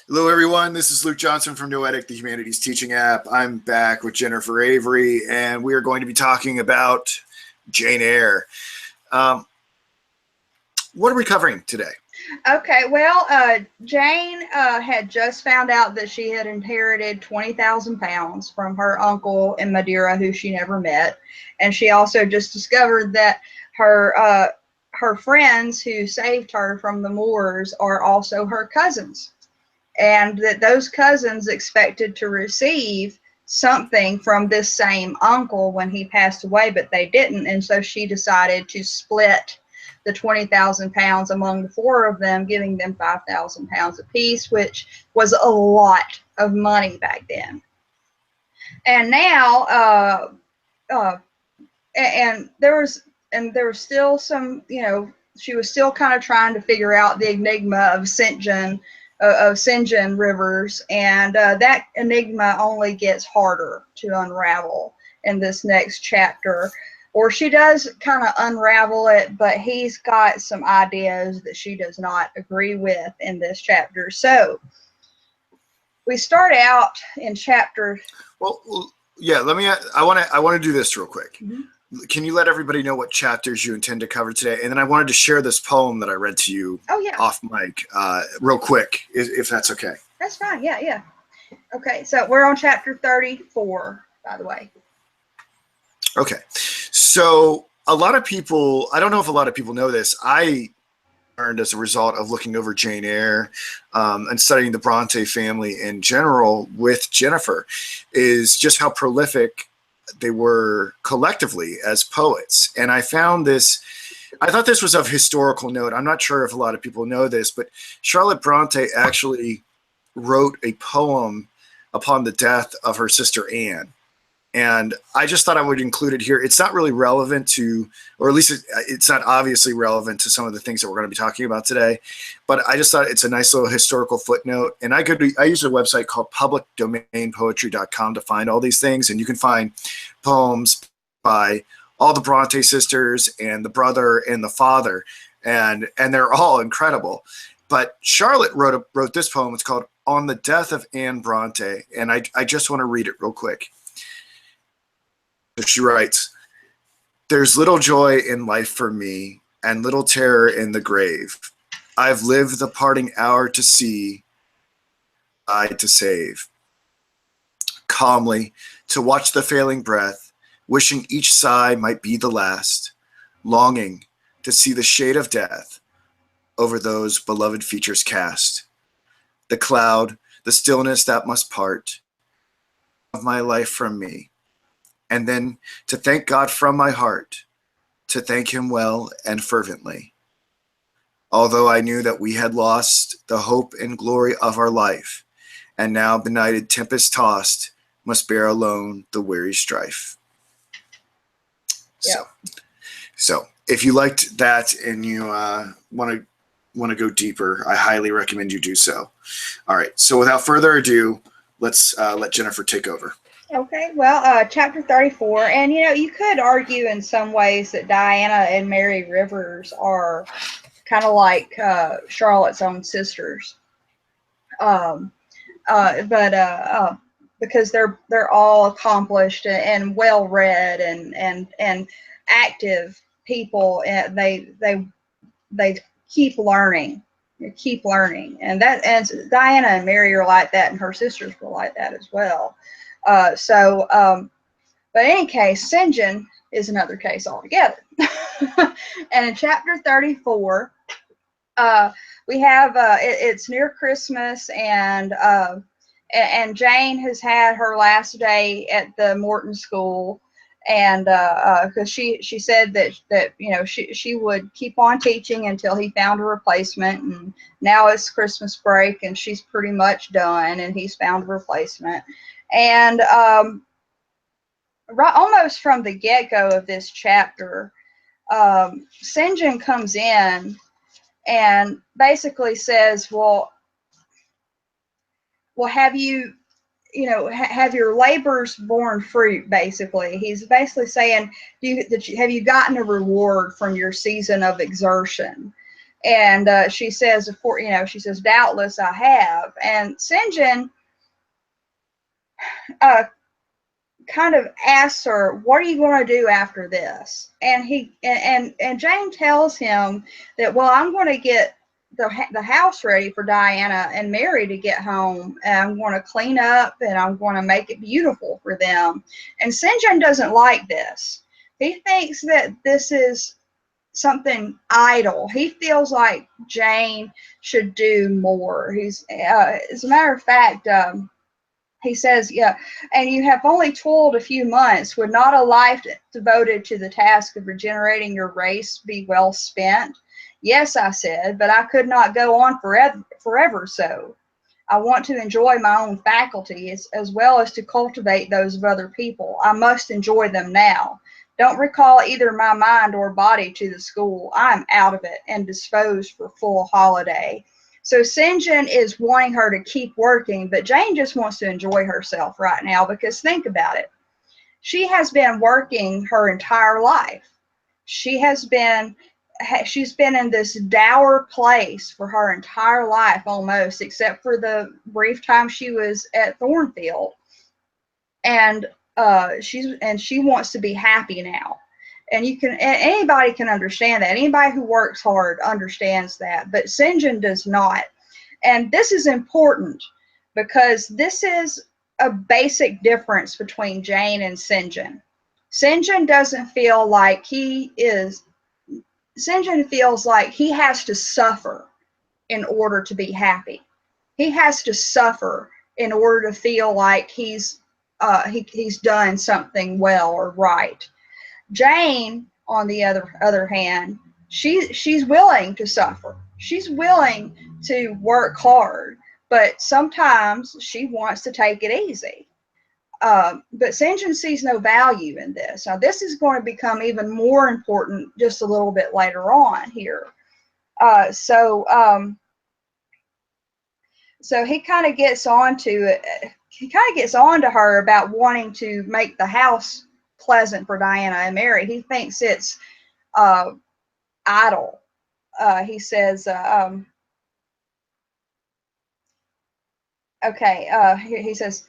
Hello, everyone. This is Luke Johnson from Noetic, the Humanities Teaching app. I'm back with Jennifer Avery, and we are going to be talking about Jane Eyre. What are we covering today? Okay, well, Jane had just found out that she had inherited 20,000 pounds from her uncle in Madeira, who she never met, and she also just discovered that her friends who saved her from the Moors are also her cousins, and that those cousins expected to receive something from this same uncle when he passed away, but they didn't, and so she decided to split the 20,000 pounds among the four of them, giving them 5,000 pounds apiece, which was a lot of money back then. And now, and there was still some, she was still kind of trying to figure out the enigma of St. John rivers, and that enigma only gets harder to unravel in this next chapter. Or she does kind of unravel it, but he's got some ideas that she does not agree with in this chapter. So we start out in chapter. Well, yeah. I want to do this real quick. Mm-hmm. Can you let everybody know what chapters you intend to cover today? And then I wanted to share this poem that I read to you. Oh, yeah. Off mic, real quick, if that's okay. That's fine. Yeah. Okay, so we're on chapter 34, by the way. Okay, so a lot of people, I don't know if a lot of people know this, I learned as a result of looking over Jane Eyre and studying the Bronte family in general with Jennifer, is just how prolific they were collectively as poets. And I found this, I thought this was of historical note. I'm not sure if a lot of people know this, but Charlotte Bronte actually wrote a poem upon the death of her sister Anne. And I just thought I would include it here. It's not really relevant to, or at least it's not obviously relevant to some of the things that we're going to be talking about today. But I just thought it's a nice little historical footnote. And I use a website called publicdomainpoetry.com to find all these things. And you can find poems by all the Bronte sisters and the brother and the father. And they're all incredible. But Charlotte wrote this poem. It's called On the Death of Anne Bronte. And I just want to read it real quick. She writes, "There's little joy in life for me, and little terror in the grave. I've lived the parting hour to see, died to save. Calmly, to watch the failing breath, wishing each sigh might be the last, longing to see the shade of death over those beloved features cast. The cloud, the stillness that must part of my life from me. And then to thank God from my heart, to thank him well and fervently. Although I knew that we had lost the hope and glory of our life, and now benighted tempest tossed, must bear alone the weary strife." Yeah. So if you liked that and you want to go deeper, I highly recommend you do so. All right. So without further ado, let's let Jennifer take over. Okay, well, chapter 34, and you could argue in some ways that Diana and Mary Rivers are kind of like Charlotte's own sisters, but because they're all accomplished and well read and active people, and they keep learning. And Diana and Mary are like that, and her sisters were like that as well. But in any case, St. John is another case altogether. And in chapter 34, we have it's near Christmas, and Jane has had her last day at the Morton School, and because she said that she would keep on teaching until he found a replacement, and now it's Christmas break, and she's pretty much done, and he's found a replacement. And right, almost from the get-go of this chapter, St. John comes in and basically says, well, have have your labors borne fruit? Basically, he's basically saying, have you gotten a reward from your season of exertion? And she says, she says, doubtless I have. And St. John kind of asks her, what are you going to do after this? And Jane tells him that, well, I'm going to get the house ready for Diana and Mary to get home, and I'm going to clean up and I'm going to make it beautiful for them. And St. John doesn't like this. He thinks that this is something idle. He feels like Jane should do more. He's as a matter of fact, he says, yeah, and you have only toiled a few months. Would not a life devoted to the task of regenerating your race be well spent? Yes, I said, but I could not go on forever so. I want to enjoy my own faculties as well as to cultivate those of other people. I must enjoy them now. Don't recall either my mind or body to the school. I am out of it and disposed for full holiday. So St. John is wanting her to keep working, but Jane just wants to enjoy herself right now, because think about it. She has been working her entire life. She's been in this dour place for her entire life almost, except for the brief time she was at Thornfield. And she wants to be happy now. And anybody can understand that. Anybody who works hard understands that, but St. John does not. And this is important because this is a basic difference between Jane and St. John. St. John doesn't feel like St. John feels like he has to suffer in order to be happy. He has to suffer in order to feel like he's done something well or right. Jane, on the other hand, she's willing to suffer. She's willing to work hard, but sometimes she wants to take it easy. But St. John sees no value in this. Now, this is going to become even more important just a little bit later on here. So he kind of gets on to her about wanting to make the house pleasant for Diana and Mary. He thinks it's idle. He says, he says,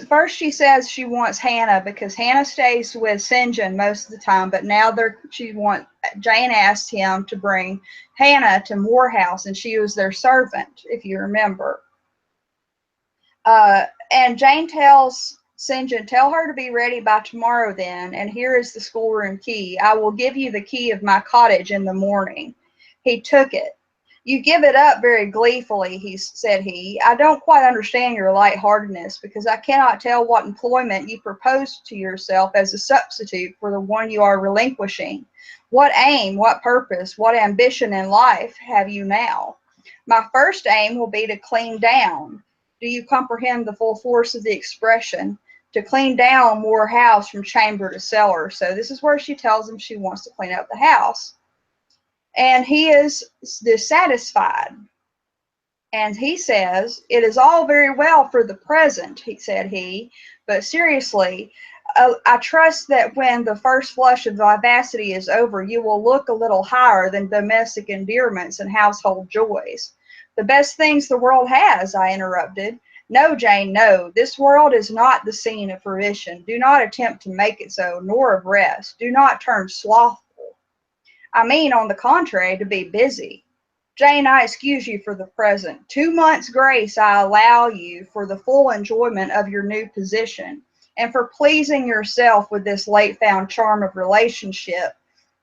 first she says she wants Hannah because Hannah stays with St. John most of the time, but now Jane asked him to bring Hannah to Moore House, and she was their servant, if you remember. And Jane tells St. John, tell her to be ready by tomorrow then, and here is the schoolroom key. I will give you the key of my cottage in the morning. He took it. You give it up very gleefully, said he. I don't quite understand your lightheartedness, because I cannot tell what employment you propose to yourself as a substitute for the one you are relinquishing. What aim, what purpose, what ambition in life have you now? My first aim will be to clean down. Do you comprehend the full force of the expression? To clean down Moore House from chamber to cellar. So this is where she tells him she wants to clean up the house. And he is dissatisfied. And he says, it is all very well for the present, said he, but seriously, I trust that when the first flush of vivacity is over, you will look a little higher than domestic endearments and household joys. The best things the world has, I interrupted. No, Jane, no. This world is not the scene of fruition. Do not attempt to make it so, nor of rest. Do not turn slothful. I mean, on the contrary, to be busy. Jane, I excuse you for the present. 2 months' grace I allow you for the full enjoyment of your new position, and for pleasing yourself with this late-found charm of relationship.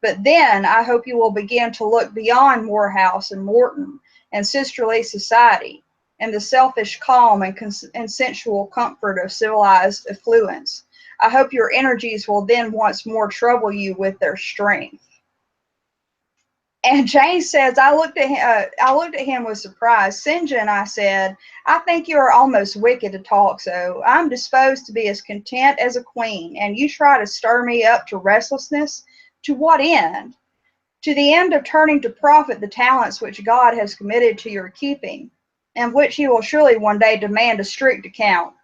But then I hope you will begin to look beyond Moore House and Morton and sisterly society, and the selfish calm and sensual comfort of civilized affluence. I hope your energies will then once more trouble you with their strength. And Jane says, I looked at him with surprise. St. John, I said, I think you are almost wicked to talk so. I'm disposed to be as content as a queen, and you try to stir me up to restlessness. To what end? To the end of turning to profit the talents which God has committed to your keeping, and which he will surely one day demand a strict account.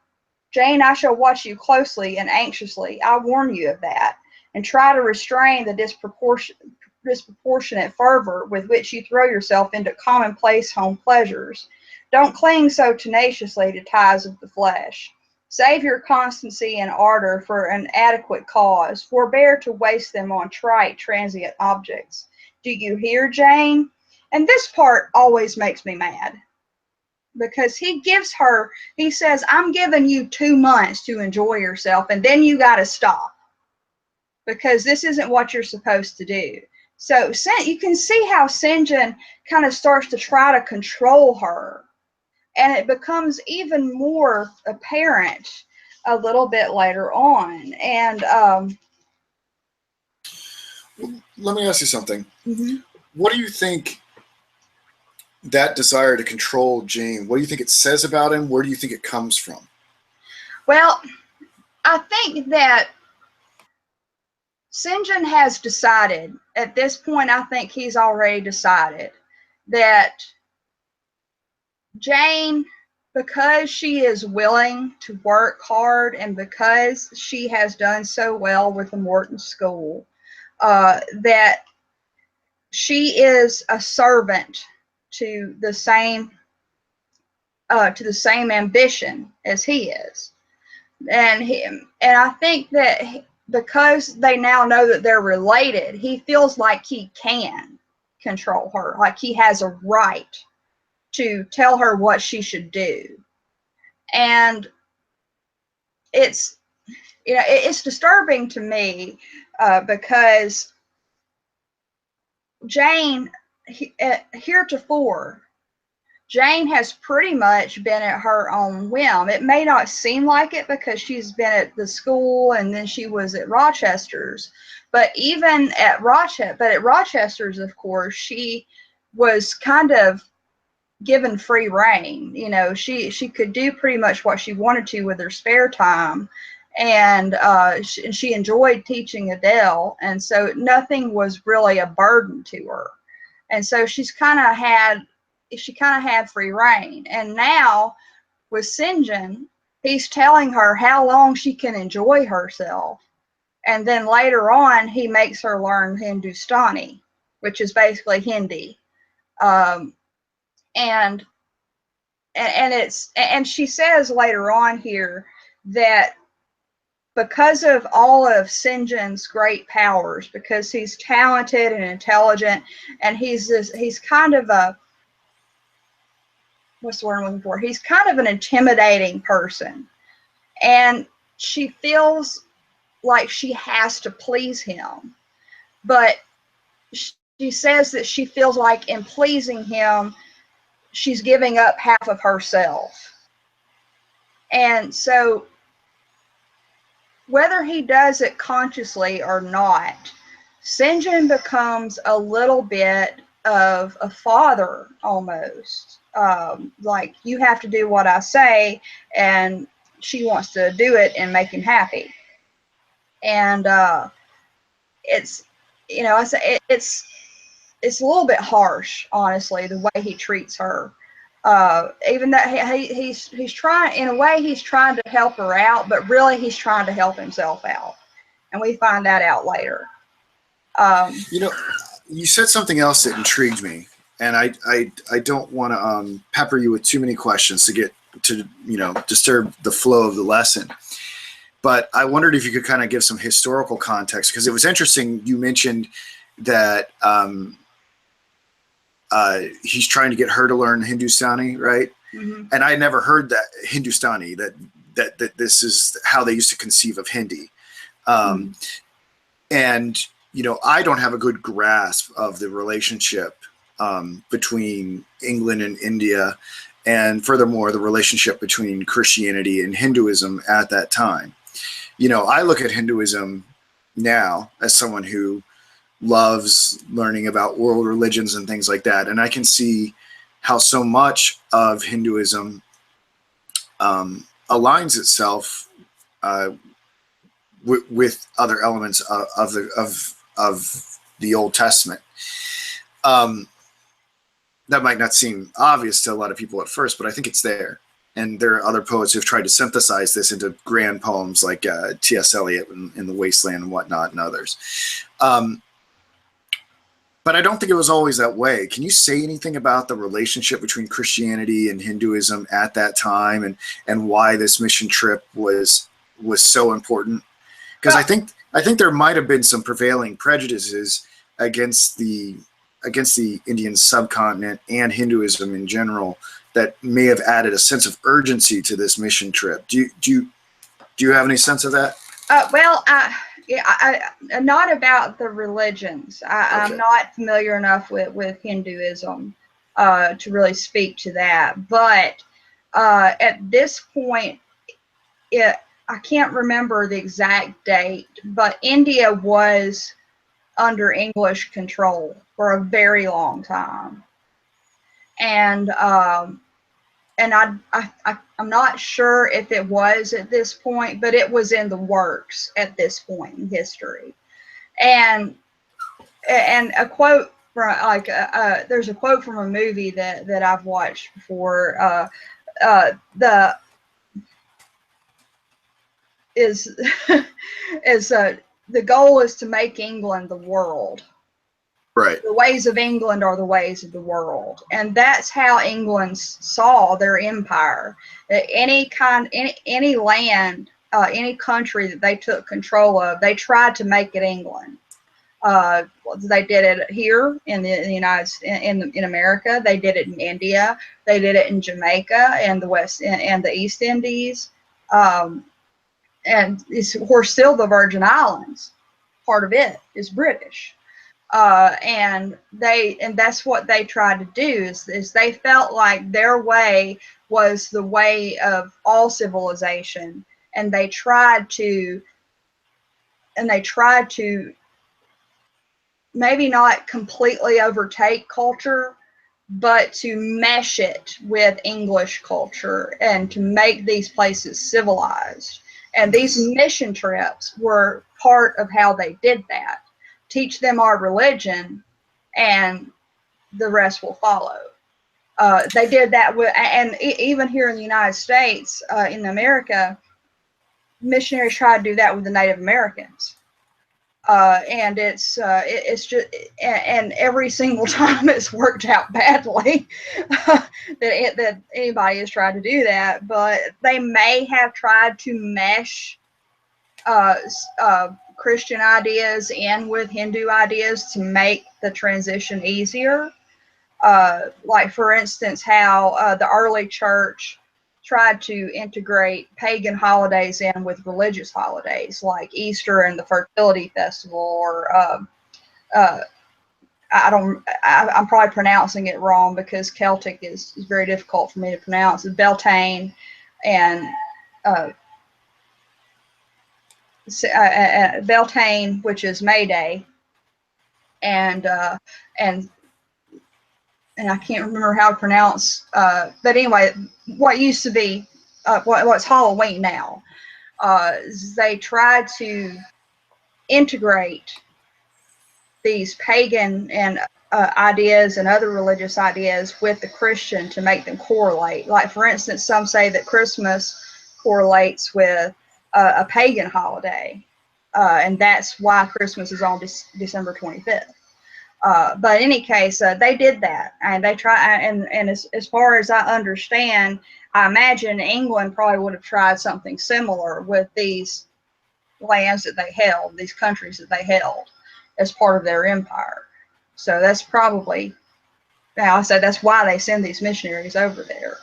Jane, I shall watch you closely and anxiously. I warn you of that, and try to restrain the disproportionate fervor with which you throw yourself into commonplace home pleasures. Don't cling so tenaciously to ties of the flesh. Save your constancy and ardor for an adequate cause. Forbear to waste them on trite, transient objects. Do you hear, Jane? And this part always makes me mad. Because he says, I'm giving you 2 months to enjoy yourself, and then you got to stop. Because this isn't what you're supposed to do. So you can see how St. John kind of starts to try to control her. And it becomes even more apparent a little bit later on. And let me ask you something. Mm-hmm. What do you think that desire to control Jane, what do you think it says about him? Where do you think it comes from? Well, I think that St. John has decided, at this point, I think he's already decided that Jane, because she is willing to work hard and because she has done so well with the Morton School, that she is a servant to the same ambition as he is, and I think that because they now know that they're related, he feels like he can control her, like he has a right to tell her what she should do. And it's it's disturbing to me because Jane, heretofore, Jane has pretty much been at her own whim. It may not seem like it because she's been at the school and then she was at Rochester's, but even at Rochester's, of course, she was kind of given free reign. She could do pretty much what she wanted to with her spare time, and she enjoyed teaching Adele, and so nothing was really a burden to her, and so she kind of had free reign. And now with St. John, he's telling her how long she can enjoy herself, and then later on he makes her learn Hindustani, which is basically Hindi. And she says later on here that because of all of St. John's great powers, because he's talented and intelligent, and he's kind of a, what's the word I'm looking for? He's kind of an intimidating person, and she feels like she has to please him, but she says that she feels like in pleasing him, she's giving up half of herself. And so whether he does it consciously or not, St. John becomes a little bit of a father almost. Like, you have to do what I say, and she wants to do it and make him happy. And it's a little bit harsh, honestly, the way he treats her. Even though he's trying, in a way, he's trying to help her out, but really he's trying to help himself out, and we find that out later. You said something else that intrigued me, and I don't want to pepper you with too many questions to get to disturb the flow of the lesson. But I wondered if you could kind of give some historical context, because it was interesting. You mentioned that he's trying to get her to learn Hindustani, right? Mm-hmm. And I never heard that Hindustani, that this is how they used to conceive of Hindi. And, I don't have a good grasp of the relationship between England and India, and furthermore, the relationship between Christianity and Hinduism at that time. I look at Hinduism now as someone who loves learning about world religions and things like that. And I can see how so much of Hinduism aligns itself with other elements of the Old Testament. That might not seem obvious to a lot of people at first, but I think it's there. And there are other poets who've tried to synthesize this into grand poems, like T.S. Eliot in The Wasteland and whatnot, and others. but I don't think it was always that way. Can you say anything about the relationship between Christianity and Hinduism at that time, and why this mission trip was so important? Because I think there might have been some prevailing prejudices against the Indian subcontinent and Hinduism in general that may have added a sense of urgency to this mission trip. Do you have any sense of that? Well, not about the religions. I'm not familiar enough with Hinduism to really speak to that. But at this point, I can't remember the exact date, but India was under English control for a very long time, and I'm not sure if it was at this point, but it was in the works at this point in history. And a quote from there's a quote from a movie that I've watched before. The is the goal is to make England the world. Right. The ways of England are the ways of the world. And that's how England saw their empire. Any land, any country that they took control of, they tried to make it England. They did it here in the in America. They did it in India. They did it in Jamaica and the West and the East Indies. And we're still the Virgin Islands. Part of it is British. And that's what they tried to do is they felt like their way was the way of all civilization, and they tried to maybe not completely overtake culture, but to mesh it with English culture and to make these places civilized. And these mission trips were part of how they did that. Teach them our religion, and the rest will follow. They did that with, and even here in the United States, in America, missionaries try to do that with the Native Americans. And it's just, and every single time it's worked out badly that anybody has tried to do that. But they may have tried to mesh Christian ideas in with Hindu ideas to make the transition easier. Like, for instance, how the early church tried to integrate pagan holidays in with religious holidays, like Easter and the Fertility Festival, or I'm probably pronouncing it wrong because Celtic is very difficult for me to pronounce. Beltane and Beltane, which is May Day, and I can't remember how to pronounce, but anyway, what used to be, what's Halloween now, they tried to integrate these pagan and ideas and other religious ideas with the Christian to make them correlate. Like, for instance, some say that Christmas correlates with a pagan holiday, and that's why Christmas is on December 25th. But in any case, they did that, and they try. And as far as I understand, I imagine England probably would have tried something similar with these lands that they held, these countries that they held as part of their empire. So that's probably, now I say that's why they send these missionaries over there,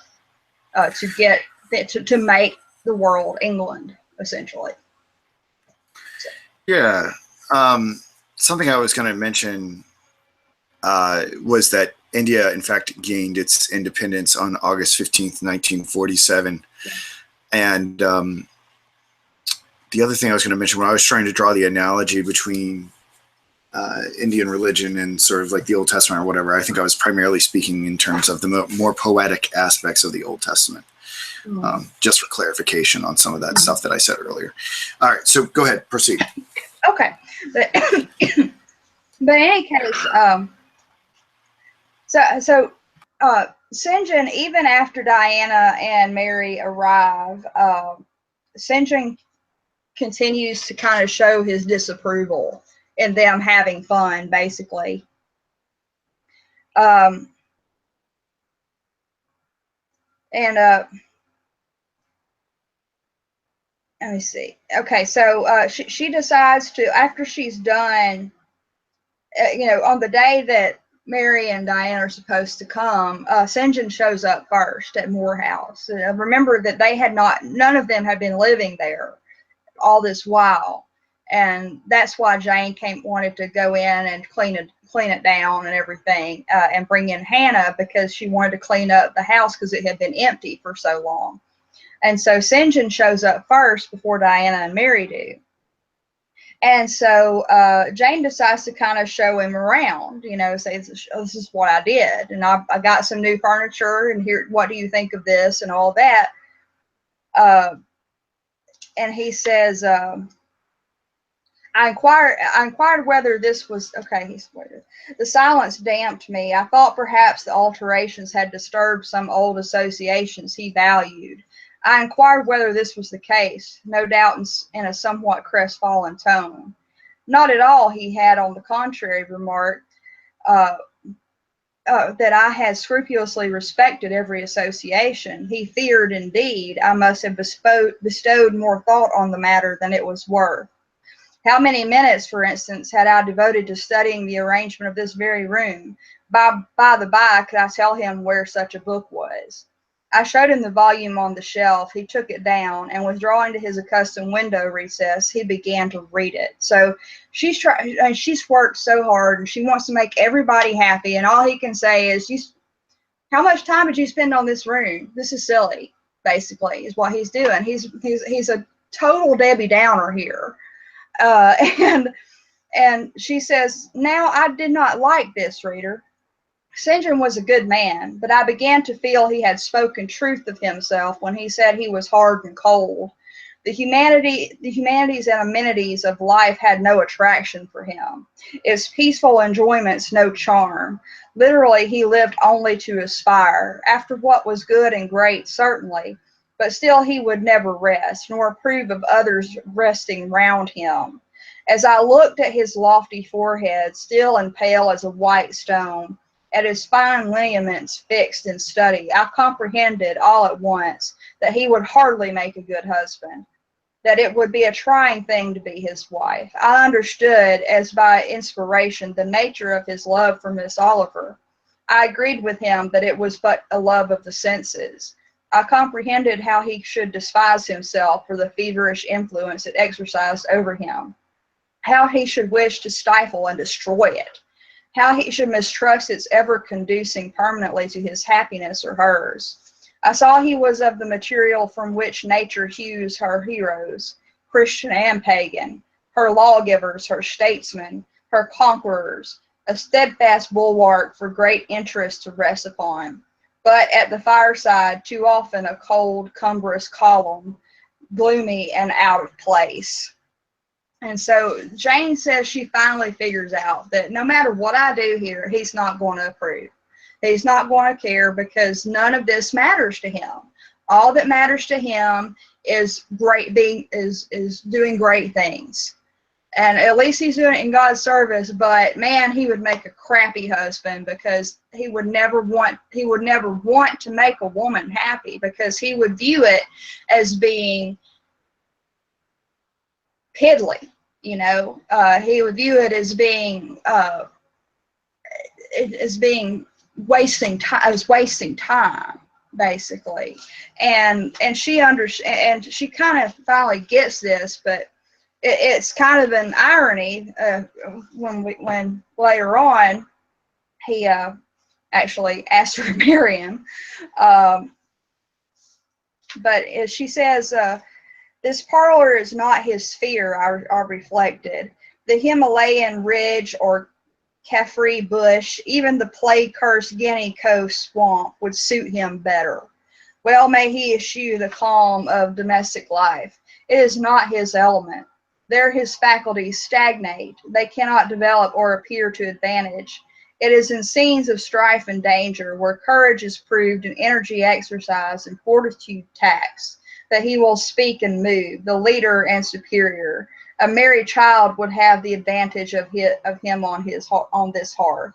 to get to make the world England, essentially. So. Yeah. Something I was going to mention was that India, in fact, gained its independence on August 15th, 1947. Yeah. And the other thing I was going to mention, when I was trying to draw the analogy between Indian religion and sort of like the Old Testament or whatever, I think I was primarily speaking in terms of the more poetic aspects of the Old Testament. Just for clarification on some of that stuff that I said earlier. All right, so go ahead, proceed. Okay, but in any case, so St. John, even after Diana and Mary arrive, St. John continues to kind of show his disapproval in them having fun, basically, Um, and let me see. Okay, so she decides to, after she's done, on the day that Mary and Diane are supposed to come, St. John shows up first at Moore House. Remember that they had not, none of them had been living there all this while, and that's why Jane wanted to go in and clean it down and everything, and bring in Hannah, because she wanted to clean up the house because it had been empty for so long. And so St. John shows up first before Diana and Mary do. And so Jane decides to kind of show him around, say, this is what I did. And I got some new furniture, and here, what do you think of this, and all that. And he says, I inquired whether this was, okay, the silence damped me. I thought perhaps the alterations had disturbed some old associations he valued. I inquired whether this was the case, no doubt in a somewhat crestfallen tone. Not at all, he had, on the contrary, remarked that I had scrupulously respected every association. He feared, indeed, I must have bestowed more thought on the matter than it was worth. How many minutes, for instance, had I devoted to studying the arrangement of this very room? By the by, could I tell him where such a book was? I showed him the volume on the shelf. He took it down, and withdrawing to his accustomed window recess, he began to read it. So she's worked so hard, and she wants to make everybody happy, and all he can say is, how much time did you spend on this room? This is silly, basically, is what he's doing. He's a total Debbie Downer here. And she says, now I did not like this, reader. St. John was a good man, but I began to feel he had spoken truth of himself when he said he was hard and cold. The humanities and amenities of life had no attraction for him. Its peaceful enjoyments no charm. Literally, he lived only to aspire, after what was good and great, certainly, but still he would never rest, nor approve of others resting round him. As I looked at his lofty forehead, still and pale as a white stone, at his fine lineaments fixed in study, I comprehended all at once that he would hardly make a good husband, that it would be a trying thing to be his wife. I understood, as by inspiration, the nature of his love for Miss Oliver. I agreed with him that it was but a love of the senses. I comprehended how he should despise himself for the feverish influence it exercised over him, how he should wish to stifle and destroy it, how he should mistrust its ever conducing permanently to his happiness or hers. I saw he was of the material from which nature hews her heroes, Christian and pagan, her lawgivers, her statesmen, her conquerors, a steadfast bulwark for great interest to rest upon, but at the fireside too often a cold, cumbrous column, gloomy and out of place. And so Jane says she finally figures out that no matter what I do here, he's not going to approve. He's not going to care, because none of this matters to him. All that matters to him is doing great things. And at least he's doing it in God's service, but man, he would make a crappy husband, because he would never want to make a woman happy, because he would view it as being piddly, he would view it as being wasting time, basically. And she and she kind of finally gets this, but it's kind of an irony when later on he actually asked her to marry him. But as she says, this parlor is not his sphere, I reflected. The Himalayan ridge or Caffrey bush, even the plague-cursed Guinea Coast swamp would suit him better. Well may he eschew the calm of domestic life. It is not his element. There his faculties stagnate. They cannot develop or appear to advantage. It is in scenes of strife and danger, where courage is proved and energy exercised and fortitude taxed, that he will speak and move, the leader and superior. A merry child would have the advantage of him on this hearth.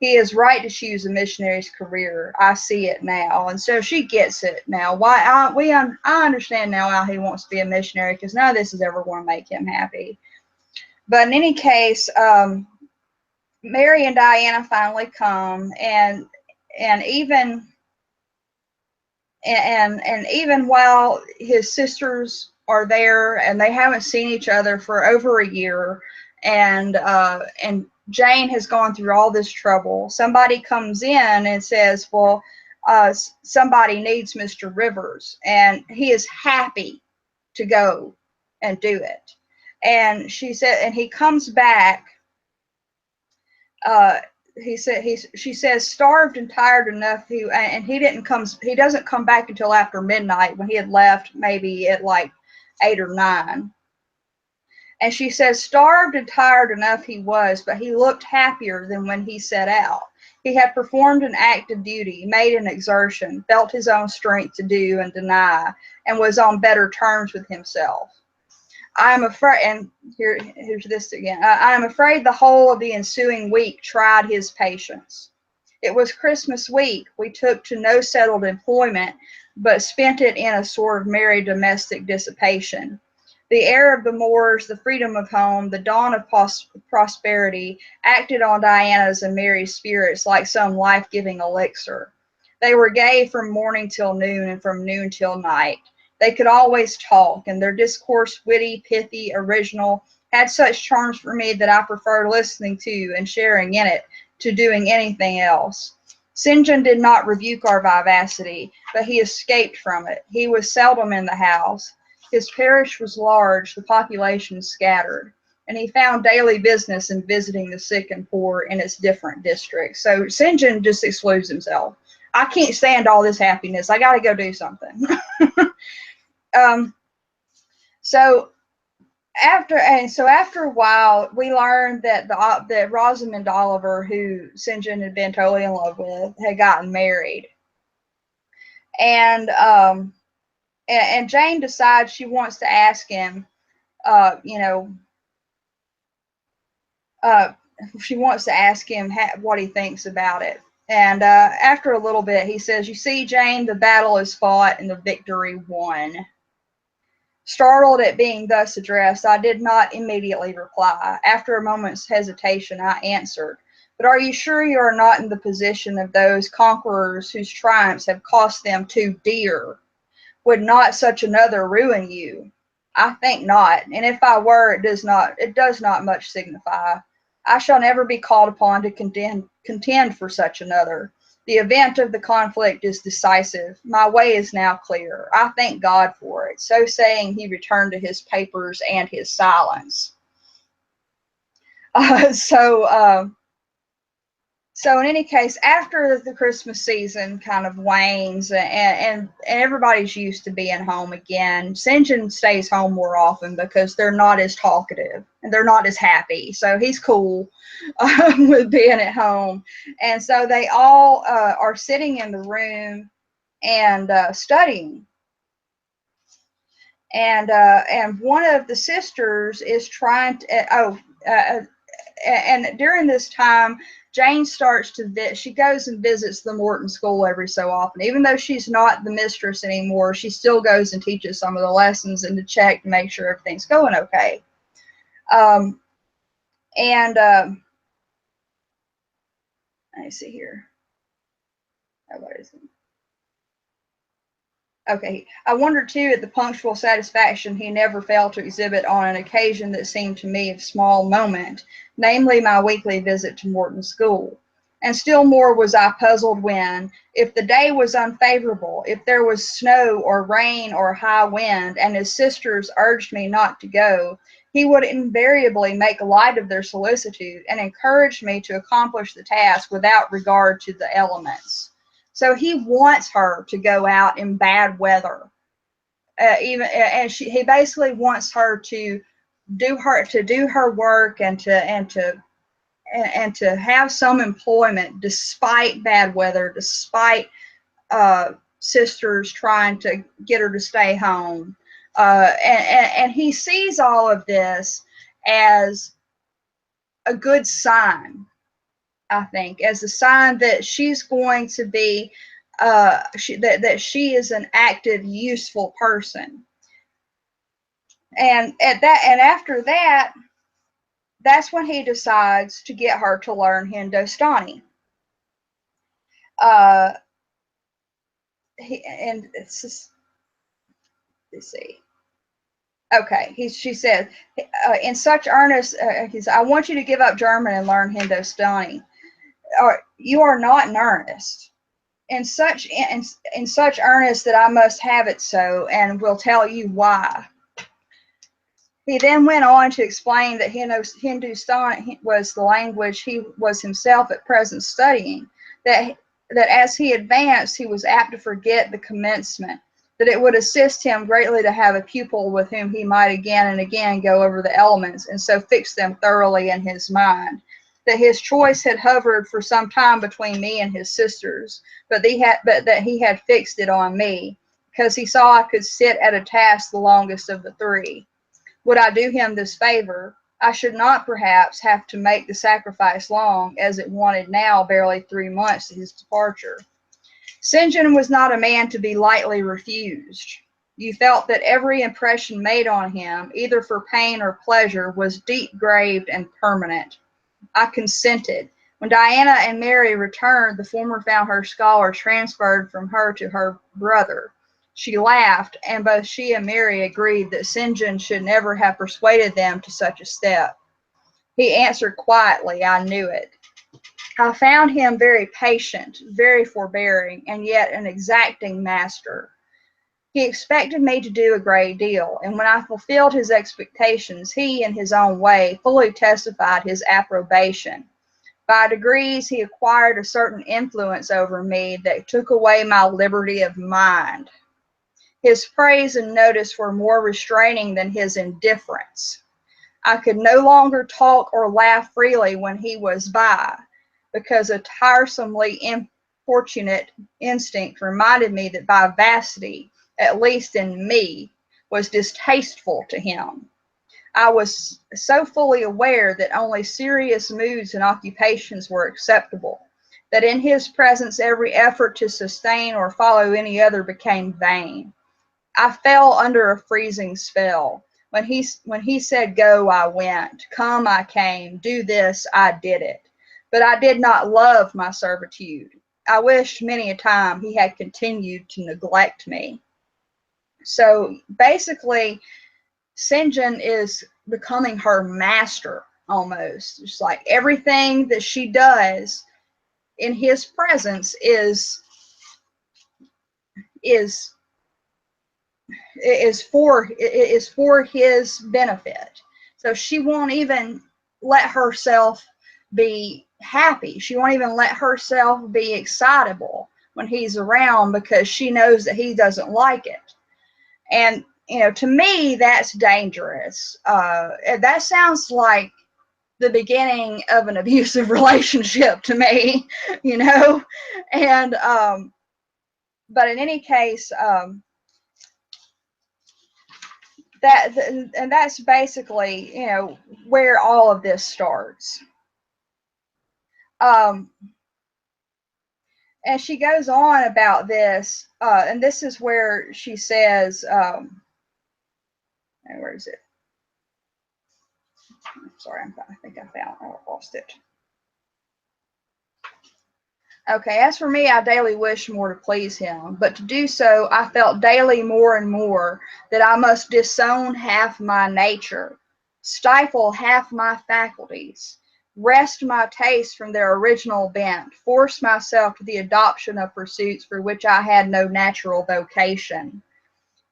He is right to choose a missionary's career. I see it now. And so she gets it now. I understand now why he wants to be a missionary, because none of this is ever going to make him happy. But in any case, Mary and Diana finally come, and even while his sisters are there and they haven't seen each other for over a year, and Jane has gone through all this trouble, somebody comes in and says, well, somebody needs Mr. Rivers, and he is happy to go and do it. And she said, and he comes back, she says, starved and tired enough, he doesn't come back until after midnight, when he had left maybe at like 8 or 9. And she says, starved and tired enough he was, but he looked happier than when he set out. He had performed an act of duty, made an exertion, felt his own strength to do and deny, and was on better terms with himself. I am afraid, and here's this again. I am afraid the whole of the ensuing week tried his patience. It was Christmas week. We took to no settled employment, but spent it in a sort of merry domestic dissipation. The air of the moors, the freedom of home, the dawn of prosperity acted on Diana's and Mary's spirits like some life-giving elixir. They were gay from morning till noon, and from noon till night. They could always talk, and their discourse, witty, pithy, original, had such charms for me that I preferred listening to and sharing in it to doing anything else. St. John did not rebuke our vivacity, but he escaped from it. He was seldom in the house. His parish was large, the population scattered, and he found daily business in visiting the sick and poor in its different districts. So St. John just excludes himself. I can't stand all this happiness. I got to go do something. So after a while, we learned that that Rosamond Oliver, who St. John had been totally in love with, had gotten married, and Jane decides she wants to ask him, she wants to ask him what he thinks about it. And after a little bit, he says, "You see, Jane, the battle is fought and the victory won." Startled at being thus addressed, I did not immediately reply. After a moment's hesitation, I answered, "But are you sure you are not in the position of those conquerors whose triumphs have cost them too dear? Would not such another ruin you? I think not, and if I were, it does not much signify. I shall never be called upon to contend for such another. The event of the conflict is decisive. My way is now clear. I thank God for it." So saying, he returned to his papers and his silence. So in any case, after the Christmas season kind of wanes and everybody's used to being home again, St. John stays home more often because they're not as talkative and they're not as happy. So he's cool with being at home. And so they all are sitting in the room and studying. And one of the sisters is trying to, and during this time, Jane starts to she goes and visits the Morton School every so often. Even though she's not the mistress anymore, she still goes and teaches some of the lessons and to check to make sure everything's going okay. Let me see here. Oh, what is it? Okay. I wonder too at the punctual satisfaction he never failed to exhibit on an occasion that seemed to me of small moment, namely my weekly visit to Morton School. And still more was I puzzled when, if the day was unfavorable, if there was snow or rain or high wind, and his sisters urged me not to go, he would invariably make light of their solicitude and encourage me to accomplish the task without regard to the elements. So he wants her to go out in bad weather, he basically wants her to do her work and to have some employment despite bad weather, despite sisters trying to get her to stay home, and he sees all of this as a good sign. I think, as a sign that she's going to be, that she is an active, useful person. And after that, that's when he decides to get her to learn Hindustani. And it's just, let's see. Okay, she said, in such earnest, I want you to give up German and learn Hindustani. You are not in earnest. In such earnest that I must have it so, and will tell you why. He then went on to explain that Hindustani was the language he was himself at present studying, that as he advanced, he was apt to forget the commencement, that it would assist him greatly to have a pupil with whom he might again and again go over the elements, and so fix them thoroughly in his mind, that his choice had hovered for some time between me and his sisters, but that he had fixed it on me, because he saw I could sit at a task the longest of the three. Would I do him this favor, I should not perhaps have to make the sacrifice long, as it wanted now barely 3 months to his departure. St. John was not a man to be lightly refused. You felt that every impression made on him, either for pain or pleasure, was deep-graved and permanent. I consented. When Diana and Mary returned, the former found her scholar transferred from her to her brother. She laughed, and both she and Mary agreed that St. John should never have persuaded them to such a step. He answered quietly, I knew it. I found him very patient, very forbearing, and yet an exacting master. He expected me to do a great deal, and when I fulfilled his expectations, he, in his own way, fully testified his approbation. By degrees, he acquired a certain influence over me that took away my liberty of mind. His praise and notice were more restraining than his indifference. I could no longer talk or laugh freely when he was by, because a tiresomely importunate instinct reminded me that vivacity, at least in me, was distasteful to him. I was so fully aware that only serious moods and occupations were acceptable, that in his presence every effort to sustain or follow any other became vain. I fell under a freezing spell. When he said go, I went. Come, I came. Do this, I did it. But I did not love my servitude. I wished many a time he had continued to neglect me. So basically, St. John is becoming her master almost. It's like everything that she does in his presence is for his benefit. So she won't even let herself be happy. She won't even let herself be excitable when he's around, because she knows that he doesn't like it. And to me, that's dangerous. That sounds like the beginning of an abusive relationship to me, and but in any case, that's basically where all of this starts. And she goes on about this, and this is where she says, where is it? I'm sorry, I think I lost it. Okay, as for me, I daily wished more to please him, but to do so, I felt daily more and more that I must disown half my nature, stifle half my faculties, wrest my tastes from their original bent, force myself to the adoption of pursuits for which I had no natural vocation.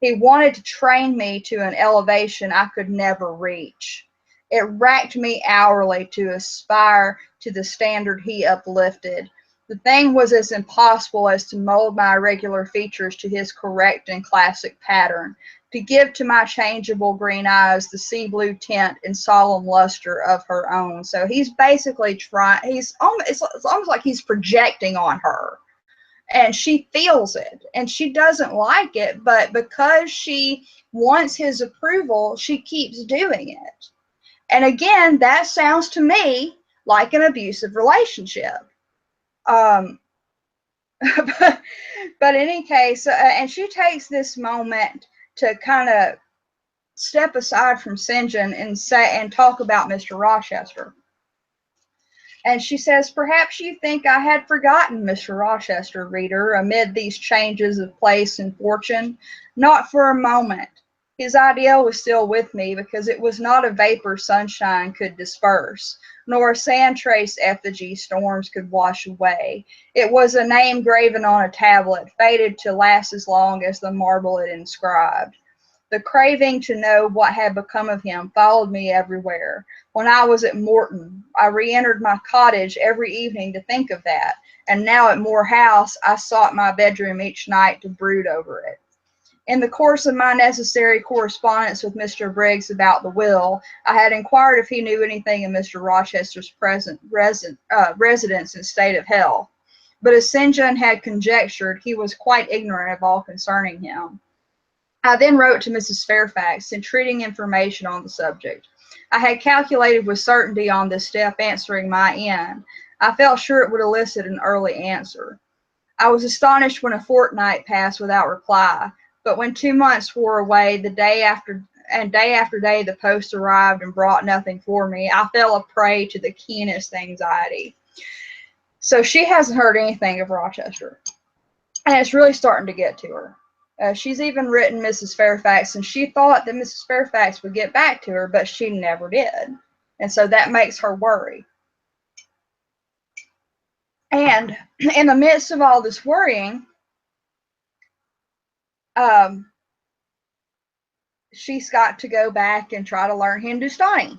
He wanted to train me to an elevation I could never reach. It racked me hourly to aspire to the standard he uplifted. The thing was as impossible as to mold my irregular features to his correct and classic pattern, to give to my changeable green eyes the sea blue tint and solemn luster of her own. So he's basically it's almost like he's projecting on her. And she feels it, and she doesn't like it, but because she wants his approval, she keeps doing it. And again, that sounds to me like an abusive relationship. Um, but in any case, and she takes this moment to kind of step aside from St. John and talk about Mr. Rochester. And she says, "Perhaps you think I had forgotten Mr. Rochester, reader, amid these changes of place and fortune. Not for a moment. His ideal was still with me, because it was not a vapor sunshine could disperse, nor a sand trace effigy storms could wash away. It was a name graven on a tablet, fated to last as long as the marble it inscribed. The craving to know what had become of him followed me everywhere. When I was at Morton, I re-entered my cottage every evening to think of that, and now at Moor House I sought my bedroom each night to brood over it. In the course of my necessary correspondence with Mr. Briggs about the will, I had inquired if he knew anything of Mr. Rochester's present residence and state of health, but as St. John had conjectured, he was quite ignorant of all concerning him. I then wrote to Mrs. Fairfax, entreating information on the subject. I had calculated with certainty on this step answering my end. I felt sure it would elicit an early answer. I was astonished when a fortnight passed without reply, but when 2 months wore away, day after day the post arrived and brought nothing for me, I fell a prey to the keenest anxiety. So she hasn't heard anything of Rochester, and it's really starting to get to her. She's even written Mrs. Fairfax, and she thought that Mrs. Fairfax would get back to her, but she never did. And so that makes her worry. And in the midst of all this worrying, she's got to go back and try to learn Hindustani.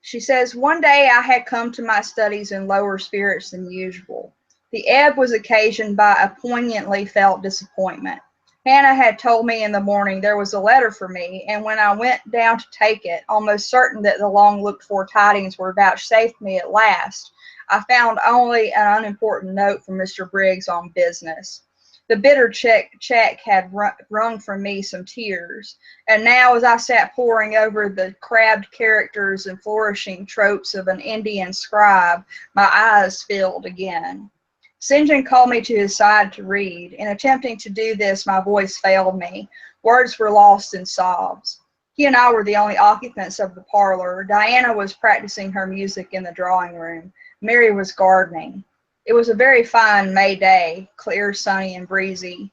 She says, "One day I had come to my studies in lower spirits than usual. The ebb was occasioned by a poignantly felt disappointment. Hannah had told me in the morning there was a letter for me, and when I went down to take it, almost certain that the long-looked-for tidings were vouchsafed me at last, I found only an unimportant note from Mr. Briggs on business. The bitter check had wrung from me some tears, and now as I sat poring over the crabbed characters and flourishing tropes of an Indian scribe, my eyes filled again. St. John called me to his side to read. In attempting to do this, my voice failed me. Words were lost in sobs. He and I were the only occupants of the parlor. Diana was practicing her music in the drawing room. Mary was gardening. It was a very fine May day, clear, sunny, and breezy.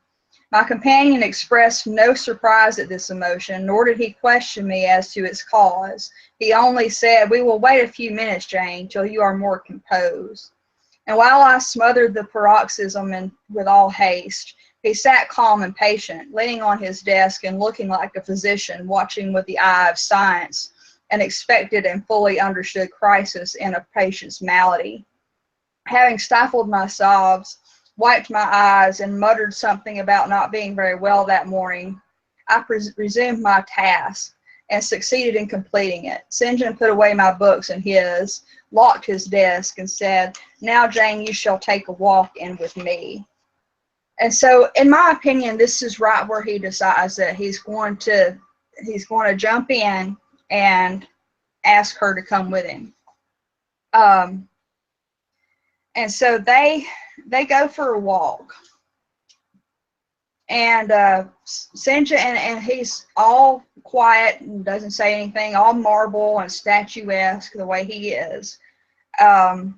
My companion expressed no surprise at this emotion, nor did he question me as to its cause. He only said, "We will wait a few minutes, Jane, till you are more composed." And while I smothered the paroxysm with all haste, he sat calm and patient, leaning on his desk and looking like a physician, watching with the eye of science an expected and fully understood crisis in a patient's malady. Having stifled my sobs, wiped my eyes, and muttered something about not being very well that morning, I resumed my task and succeeded in completing it. St. John put away my books and his, locked his desk, and said, "Now, Jane, you shall take a walk in with me." And so, in my opinion, this is right where he decides that he's going to jump in and ask her to come with him. And so they go for a walk. And St. John, and he's all quiet and doesn't say anything, all marble and statuesque the way he is. Let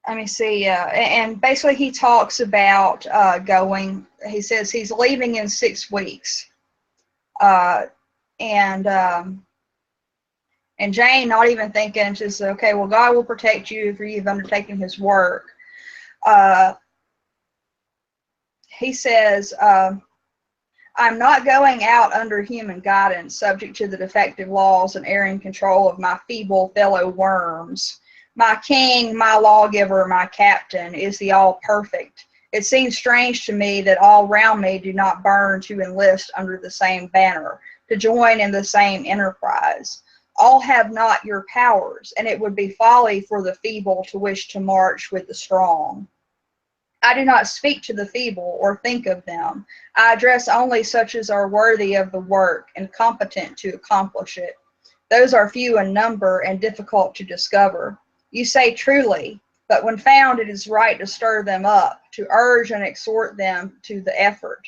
me see. And basically he talks about going. He says he's leaving in 6 weeks. And Jane, not even thinking, she says, "Okay, well, God will protect you for you've undertaken his work." He says, "I'm not going out under human guidance, subject to the defective laws and erring control of my feeble fellow worms. My king, my lawgiver, my captain is the all-perfect. It seems strange to me that all round me do not burn to enlist under the same banner, to join in the same enterprise. All have not your powers, and it would be folly for the feeble to wish to march with the strong. I do not speak to the feeble or think of them. I address only such as are worthy of the work and competent to accomplish it. Those are few in number and difficult to discover. You say truly, but when found, it is right to stir them up, to urge and exhort them to the effort,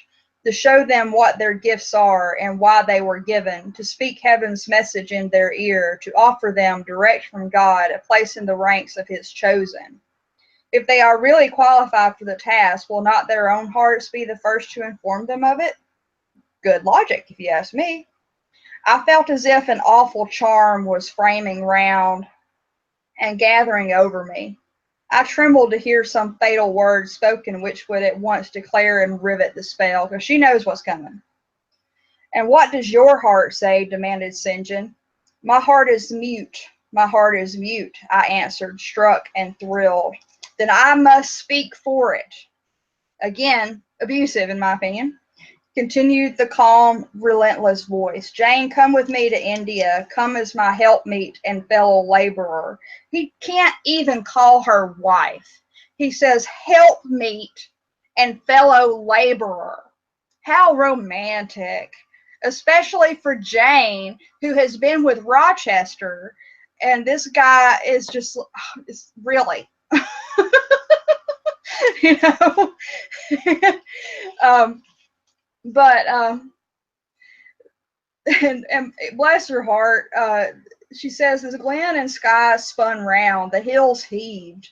to show them what their gifts are and why they were given, to speak heaven's message in their ear, to offer them direct from God a place in the ranks of his chosen. If they are really qualified for the task, will not their own hearts be the first to inform them of it? Good logic, if you ask me. I felt as if an awful charm was framing round and gathering over me. I trembled to hear some fatal word spoken which would at once declare and rivet the spell, because she knows what's coming. And what does your heart say? Demanded St. John. My heart is mute. My heart is mute, I answered, struck and thrilled. Then I must speak for it. Again, abusive in my opinion. Continued the calm, relentless voice. Jane, come with me to India. Come as my helpmeet and fellow laborer. He can't even call her wife. He says helpmeet and fellow laborer. How romantic. Especially for Jane, who has been with Rochester, and this guy is just, it's really, you know. But and bless her heart, she says, as Glen and sky spun round, the hills heaved.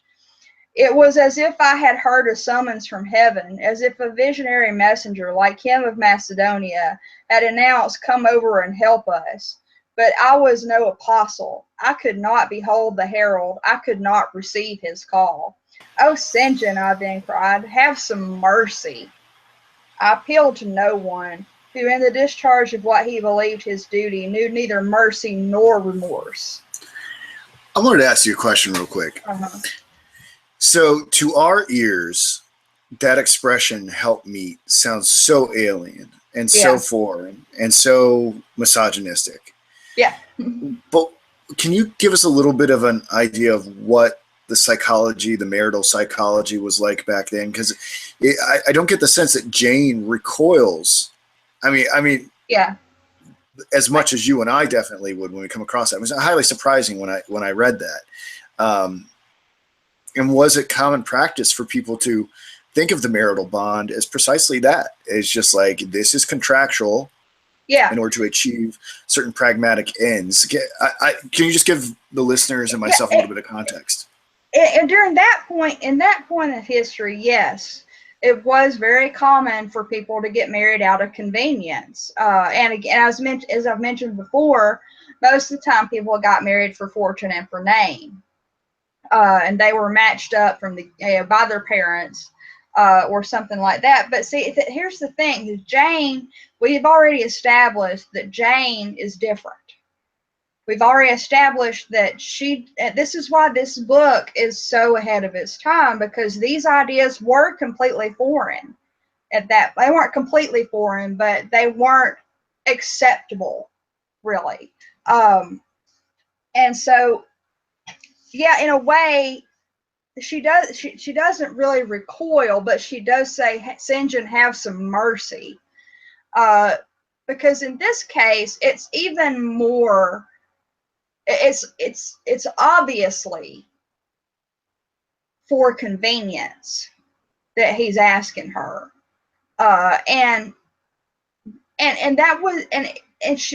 It was as if I had heard a summons from heaven, as if a visionary messenger, like him of Macedonia, had announced, come over and help us. But I was no apostle. I could not behold the herald. I could not receive his call. Oh, St. John, I then cried, have some mercy. I appealed to no one, who in the discharge of what he believed his duty knew neither mercy nor remorse. I wanted to ask you a question real quick. So to our ears, that expression help meet sounds so alien and so foreign and so misogynistic. Yeah. But can you give us a little bit of an idea of what the psychology, the marital psychology was like back then? Because I don't get the sense that Jane recoils. I mean, yeah, as much as you and I definitely would when we come across that. It was highly surprising when I read that. And was it common practice for people to think of the marital bond as precisely that? It's just like, this is contractual. Yeah. In order to achieve certain pragmatic ends. Can you just give the listeners and myself a little bit of context? And during that point, in that point of history, yes, it was very common for people to get married out of convenience. And again, as I've mentioned before, most of the time people got married for fortune and for name. And they were matched up from by their parents or something like that. But see, here's the thing: Jane, we've already established that Jane is different. We've already established that this is why this book is so ahead of its time, because these ideas were completely foreign at that. They weren't completely foreign, but they weren't acceptable, really. And so, yeah, in a way, she doesn't really recoil, but she does say, St. John, have some mercy. Because in this case, it's even more, it's obviously for convenience that he's asking her. And that was,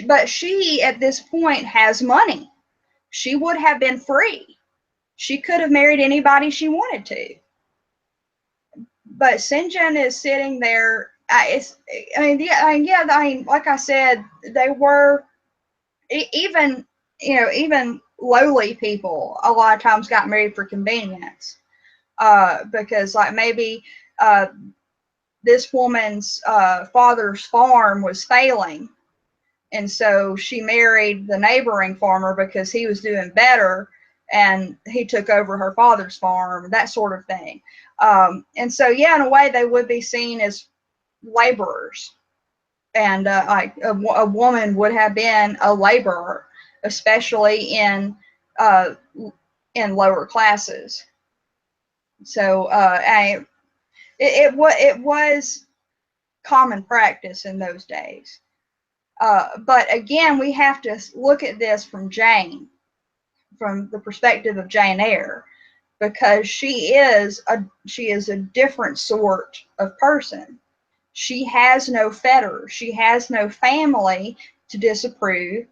but she at this point has money. She would have been free. She could have married anybody she wanted to. But St. John is sitting there. Like I said, they were even lowly people a lot of times got married for convenience, because like maybe this woman's father's farm was failing, and so she married the neighboring farmer because he was doing better, and he took over her father's farm, that sort of thing. And so, yeah, in a way, they would be seen as laborers. And like a woman would have been a laborer, especially in lower classes. So it was common practice in those days. But again, we have to look at this from the perspective of Jane Eyre, because she is a different sort of person. She has no fetters. She has no family to disapprove.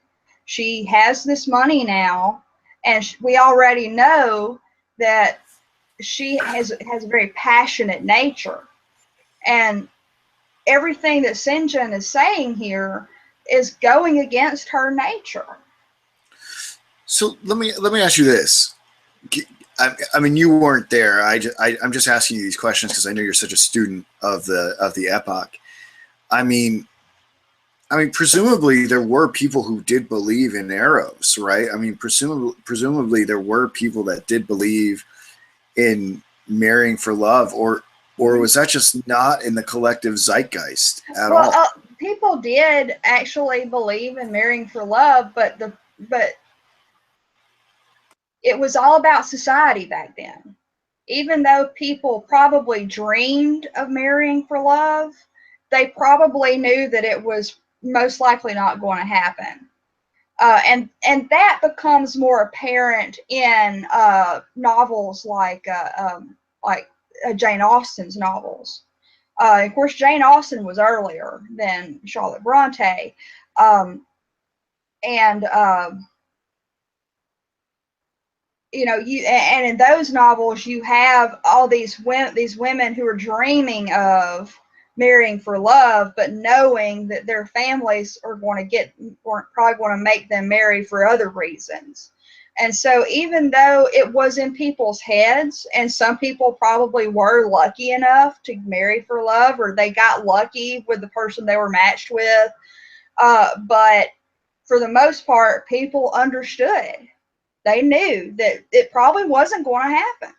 She has this money now, and we already know that she has a very passionate nature. And everything that St. John is saying here is going against her nature. So let me ask you this. I mean, you weren't there. I'm just asking you these questions because I know you're such a student of the epoch. I mean, presumably there were people who did believe in Eros, right? I mean, presumably there were people that did believe in marrying for love, or was that just not in the collective zeitgeist at all? People did actually believe in marrying for love, but it was all about society back then. Even though people probably dreamed of marrying for love, they probably knew that it was most likely not going to happen. And that becomes more apparent in novels like Jane Austen's novels. Of course, Jane Austen was earlier than Charlotte Bronte, and and in those novels you have all these women who are dreaming of marrying for love, but knowing that their families are probably going to make them marry for other reasons. And so even though it was in people's heads, and some people probably were lucky enough to marry for love, or they got lucky with the person they were matched with, but for the most part, people understood. They knew that it probably wasn't going to happen.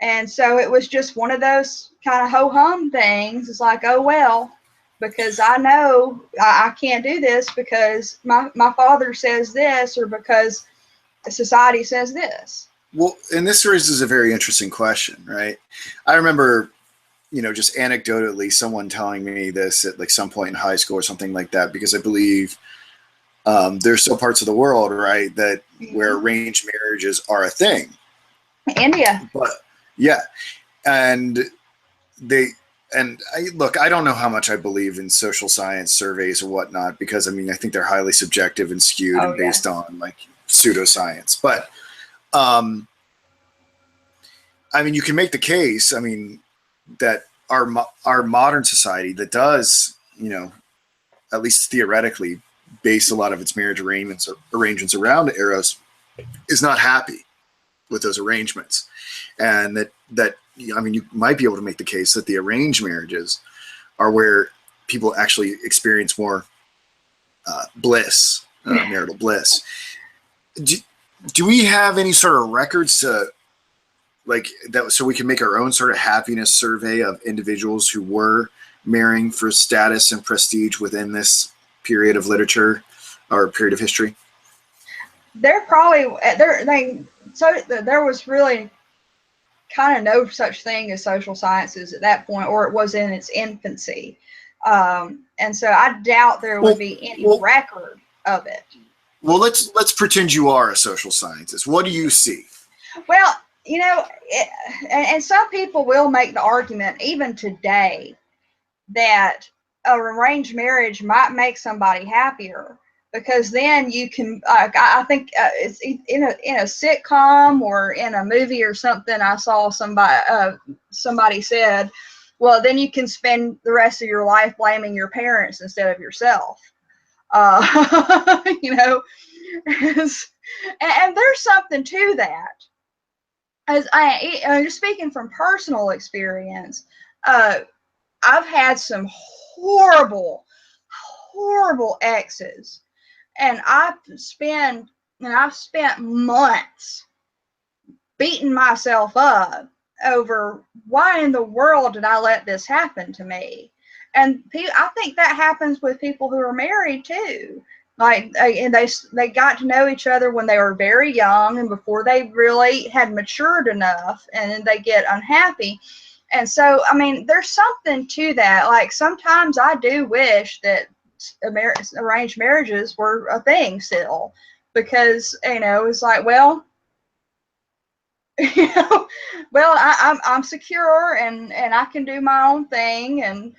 And so it was just one of those kind of ho-hum things. It's like, oh, well, because I know I can't do this because my father says this, or because society says this. Well, and this raises a very interesting question, right? I remember, just anecdotally, someone telling me this at like some point in high school or something like that, because I believe there's still parts of the world, right, that where arranged marriages are a thing. India. But yeah, and look, I don't know how much I believe in social science surveys or whatnot, because I think they're highly subjective and skewed and based on like pseudoscience. But you can make the case, that our modern society that does, at least theoretically, base a lot of its marriage arrangements around Eros, is not happy with those arrangements, and that you might be able to make the case that the arranged marriages are where people actually experience more bliss, marital bliss. Do we have any sort of records to like that, so we can make our own sort of happiness survey of individuals who were marrying for status and prestige within this period of literature or period of history? There was really kind of no such thing as social sciences at that point, or it was in its infancy. And so I doubt there would be any record of it. Well, let's pretend you are a social scientist. What do you see? Well, and some people will make the argument even today that an arranged marriage might make somebody happier, because then you can I think it's in a sitcom or in a movie or something. I saw somebody said, well, then you can spend the rest of your life blaming your parents instead of yourself. And there's something to that. As I'm just speaking from personal experience, I've had some horrible exes, and I've spent months beating myself up over why in the world did I let this happen to me. And I think that happens with people who are married too. Like, and they got to know each other when they were very young and before they really had matured enough, and then they get unhappy. And so, there's something to that. Like, sometimes I do wish that arranged marriages were a thing still, because it's like, well, well, I'm secure, and I can do my own thing, and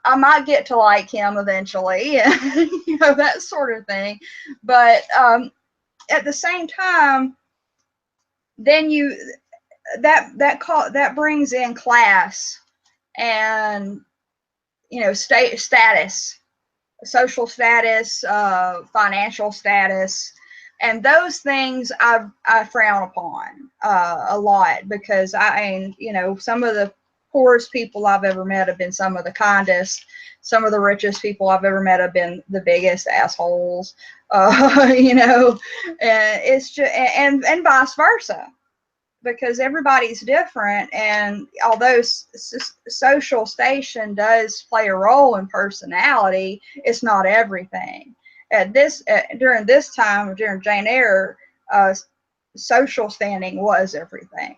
I might get to like him eventually, and that sort of thing. But at the same time, then that brings in class, and status, social status, financial status, and those things I frown upon a lot, because some of the poorest people I've ever met have been some of the kindest. Some of the richest people I've ever met have been the biggest assholes. And it's just, and vice versa, because everybody's different. And although social station does play a role in personality, it's not everything. During this time, during Jane Eyre, social standing was everything,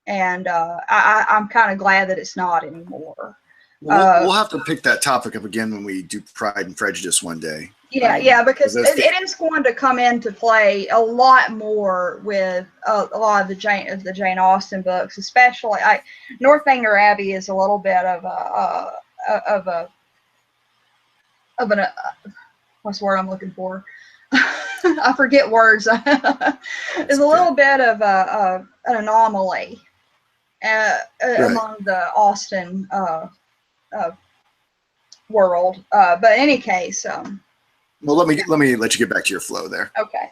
and I'm kind of glad that it's not anymore. We'll have to pick that topic up again when we do Pride and Prejudice one day. Yeah, because it is going to come into play a lot more with a lot of the Jane Austen books, especially. Northanger Abbey is a little bit of an what's the word I'm looking for? I forget words. It's a little bit of an anomaly among the Austen world. But in any case, well, let me let you get back to your flow there. Okay.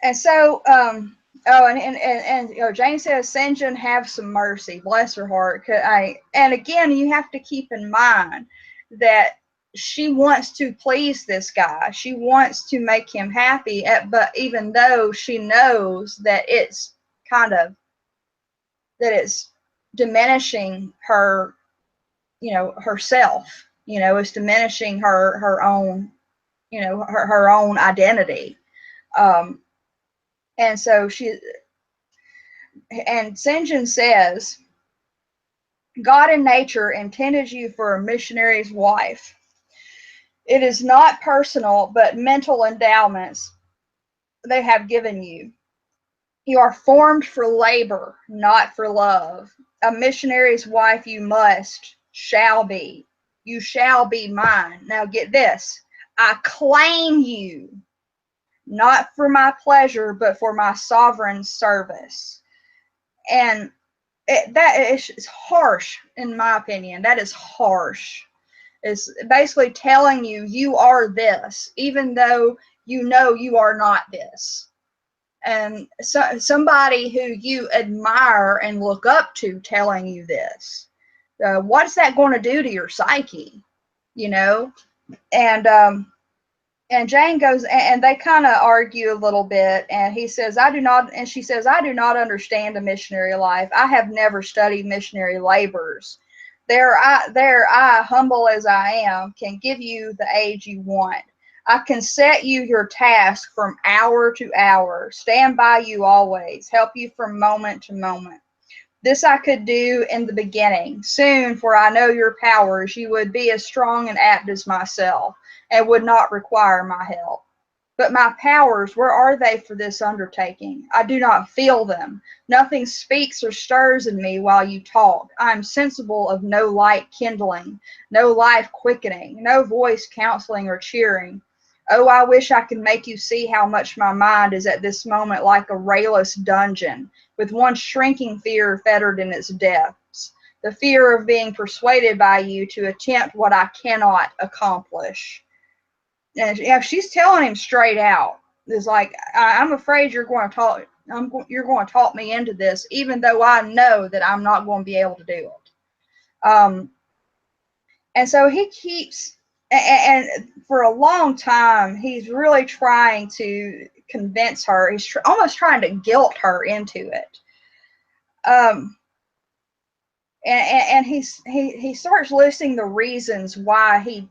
And so, Jane says, St. John, have some mercy, bless her heart. And again, you have to keep in mind that she wants to please this guy. She wants to make him happy, but even though she knows that it's diminishing her, herself, it's diminishing her own, her own identity. And so St. John says, God and nature intended you for a missionary's wife. It is not personal, but mental endowments they have given you. You are formed for labor, not for love. A missionary's wife you shall be. You shall be mine. Now get this. I claim you, not for my pleasure, but for my sovereign service. And that is harsh, in my opinion. That is harsh. It's basically telling you, you are this, even though you are not this. And so somebody who you admire and look up to telling you this, what's that going to do to your psyche? And Jane goes, and they kind of argue a little bit, and he says, she says, I do not understand the missionary life. I have never studied missionary labors. There I, humble as I am, can give you the aid you want. I can set you your task from hour to hour, stand by you always, help you from moment to moment. This I could do in the beginning. Soon, for I know your powers, you would be as strong and apt as myself, and would not require my help. But my powers, where are they for this undertaking? I do not feel them. Nothing speaks or stirs in me while you talk. I am sensible of no light kindling, no life quickening, no voice counseling or cheering. Oh, I wish I could make you see how much my mind is at this moment like a rayless dungeon, with one shrinking fear fettered in its depths, the fear of being persuaded by you to attempt what I cannot accomplish. And she's telling him straight out. It's like, I'm afraid you're going to talk me into this, even though I know that I'm not going to be able to do it. And so he keeps, and for a long time, he's really trying to convince her. He's almost trying to guilt her into it. And he starts listing the reasons why he's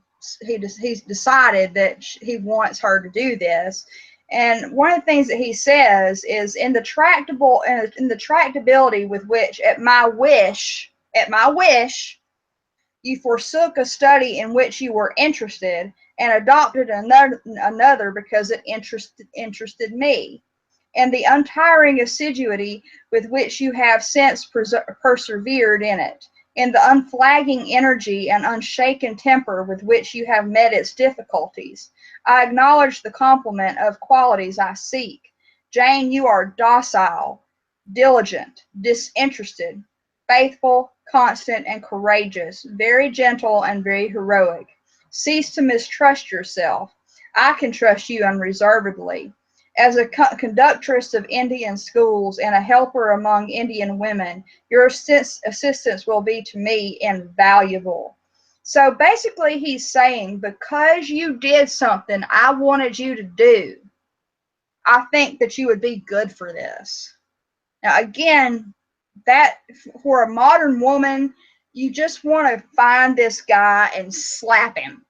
decided that he wants her to do this. And one of the things that he says is, in the tractability with which, at my wish, You forsook a study in which you were interested and adopted another because it interested me. And the untiring assiduity with which you have since persevered in it, in the unflagging energy and unshaken temper with which you have met its difficulties. I acknowledge the compliment of qualities I seek. Jane, you are docile, diligent, disinterested, faithful, constant, and courageous, very gentle and very heroic. Cease to mistrust yourself. I can trust you unreservedly. As a conductress of Indian schools and a helper among Indian women, your assistance will be to me invaluable. So basically he's saying, because you did something I wanted you to do, I think that you would be good for this. Now again, that for a modern woman, you just want to find this guy and slap him.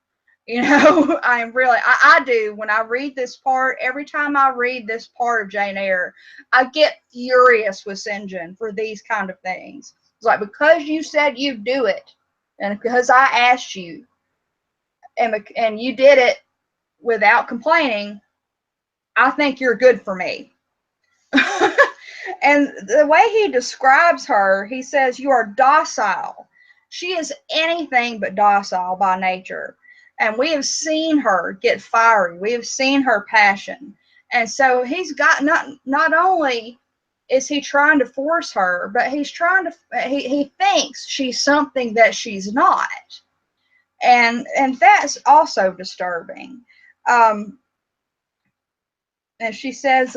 You know, I do. When I read this part, every time I read this part of Jane Eyre, I get furious with St. John for these kind of things. It's like, because you said you'd do it, and because I asked you, and you did it without complaining, I think you're good for me. And the way he describes her, he says, you are docile. She is anything but docile by nature. And we have seen her get fiery. We have seen her passion. And so he's got not only is he trying to force her, but he's trying to, he thinks she's something that she's not. And that's also disturbing. And she says,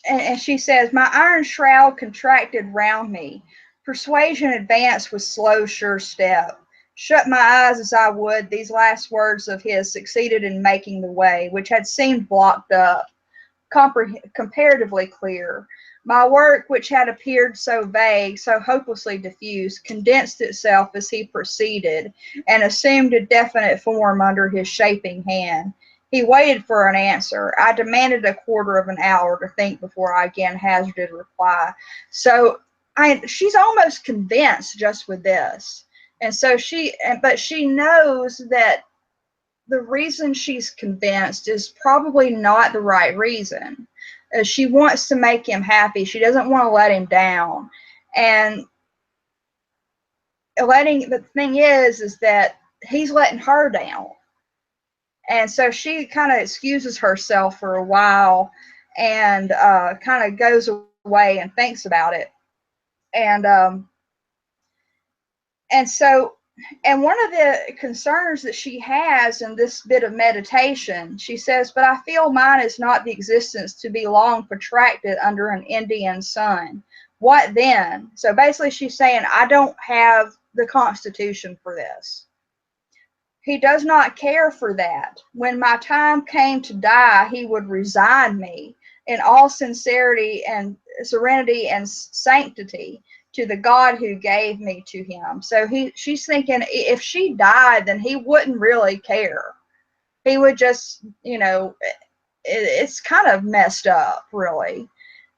and she says, my iron shroud contracted round me. Persuasion advanced with slow, sure step. Shut my eyes as I would, these last words of his succeeded in making the way, which had seemed blocked up, comparatively clear. My work, which had appeared so vague, so hopelessly diffuse, condensed itself as he proceeded, and assumed a definite form under his shaping hand. He waited for an answer. I demanded a quarter of an hour to think before I again hazarded a reply. So she's almost convinced just with this. And so but she knows that the reason she's convinced is probably not the right reason. She wants to make him happy. She doesn't want to let him down. And the thing is that he's letting her down. And so she kind of excuses herself for a while and kind of goes away and thinks about it. And one of the concerns that she has in this bit of meditation, she says, but I feel mine is not the existence to be long protracted under an Indian sun. What then? So basically she's saying, I don't have the constitution for this. He does not care for that. When my time came to die, he would resign me in all sincerity and serenity and sanctity to the God who gave me to him. So she's thinking if she died, then he wouldn't really care. He would just, it's kind of messed up, really.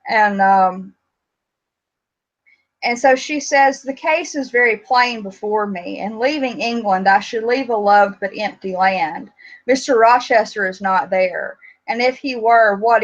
And so she says, the case is very plain before me. In leaving England, I should leave a loved but empty land. Mr. Rochester is not there. And if he were, what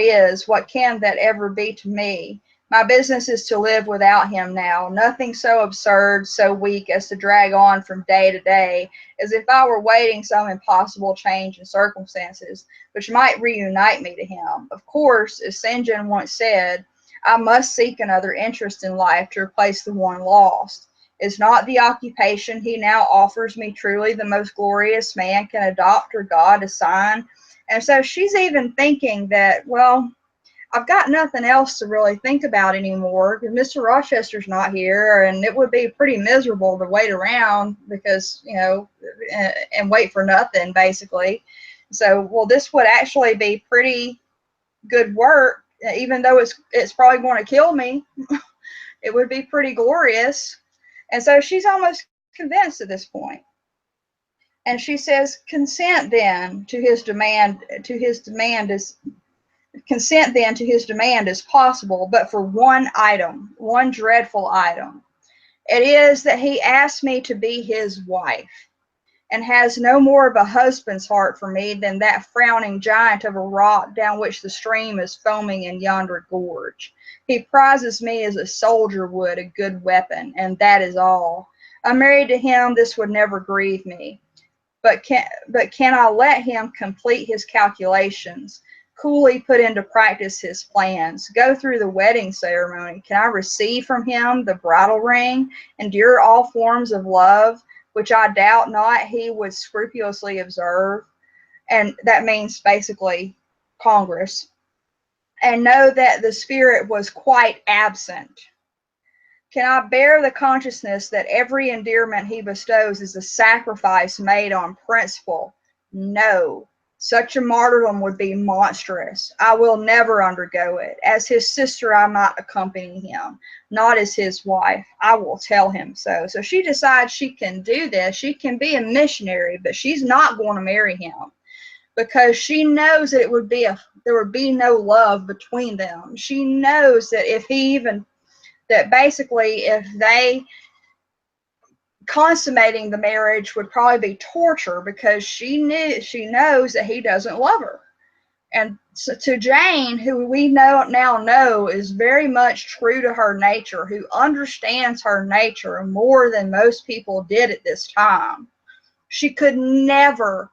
can that ever be to me? My business is to live without him now. Nothing so absurd, so weak as to drag on from day to day, as if I were waiting some impossible change in circumstances, which might reunite me to him. Of course, as St. John once said, I must seek another interest in life to replace the one lost. Is not the occupation he now offers me truly the most glorious man can adopt or God assign? And so she's even thinking that, well, I've got nothing else to really think about anymore because Mr. Rochester's not here, and it would be pretty miserable to wait around because, and wait for nothing, basically. So, well, this would actually be pretty good work. Even though it's probably going to kill me, it would be pretty glorious. And so she's almost convinced at this point. And she says, consent then to his demand as possible, but for one item, one dreadful item. It is that he asked me to be his wife, and has no more of a husband's heart for me than that frowning giant of a rock down which the stream is foaming in yonder gorge. He prizes me as a soldier would a good weapon, and that is all. Unmarried to him, this would never grieve me. But can I let him complete his calculations, coolly put into practice his plans, go through the wedding ceremony? Can I receive from him the bridal ring, endure all forms of love, which I doubt not he would scrupulously observe? And that means basically Congress. And know that the spirit was quite absent. Can I bear the consciousness that every endearment he bestows is a sacrifice made on principle? No. Such a martyrdom would be monstrous. I will never undergo it. As his sister, I might accompany him, not as his wife. I will tell him so. So she decides she can do this. She can be a missionary, but she's not going to marry him because she knows that there would be no love between them. She knows that that basically if they consummating the marriage would probably be torture, because she knows that he doesn't love her. And so to Jane, who we now know is very much true to her nature, who understands her nature more than most people did at this time, she could never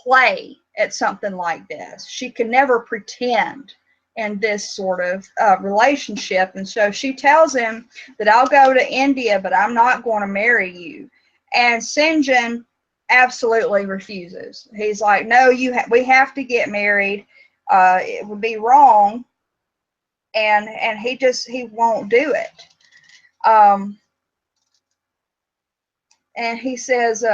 play at something like this. She could never pretend in this sort of relationship. And so she tells him that I'll go to India, but I'm not going to marry you. And St. John absolutely refuses. He's like, no, we have to get married. It would be wrong. And he won't do it. And he says,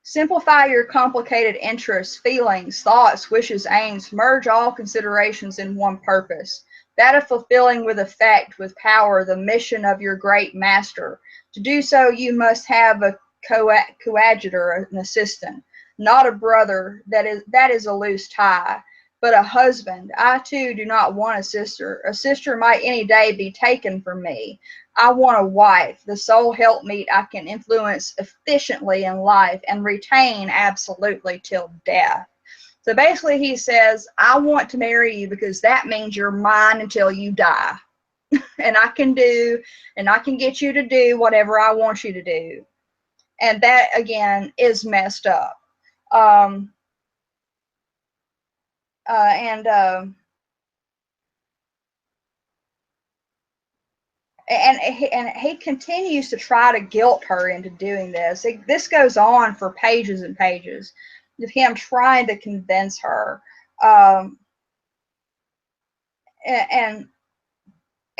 simplify your complicated interests, feelings, thoughts, wishes, aims. Merge all considerations in one purpose, that of fulfilling with effect, with power, the mission of your great master. To do so, you must have a coadjutor, an assistant, not a brother. That is a loose tie, but a husband. I too do not want a sister. A sister might any day be taken from me. I want a wife, the sole helpmeet I can influence efficiently in life and retain absolutely till death. So basically he says, I want to marry you because that means you're mine until you die. And I can get you to do whatever I want you to do. And that, again, is messed up. Um, and he continues to try to guilt her into doing this. This goes on for pages and pages of him trying to convince her.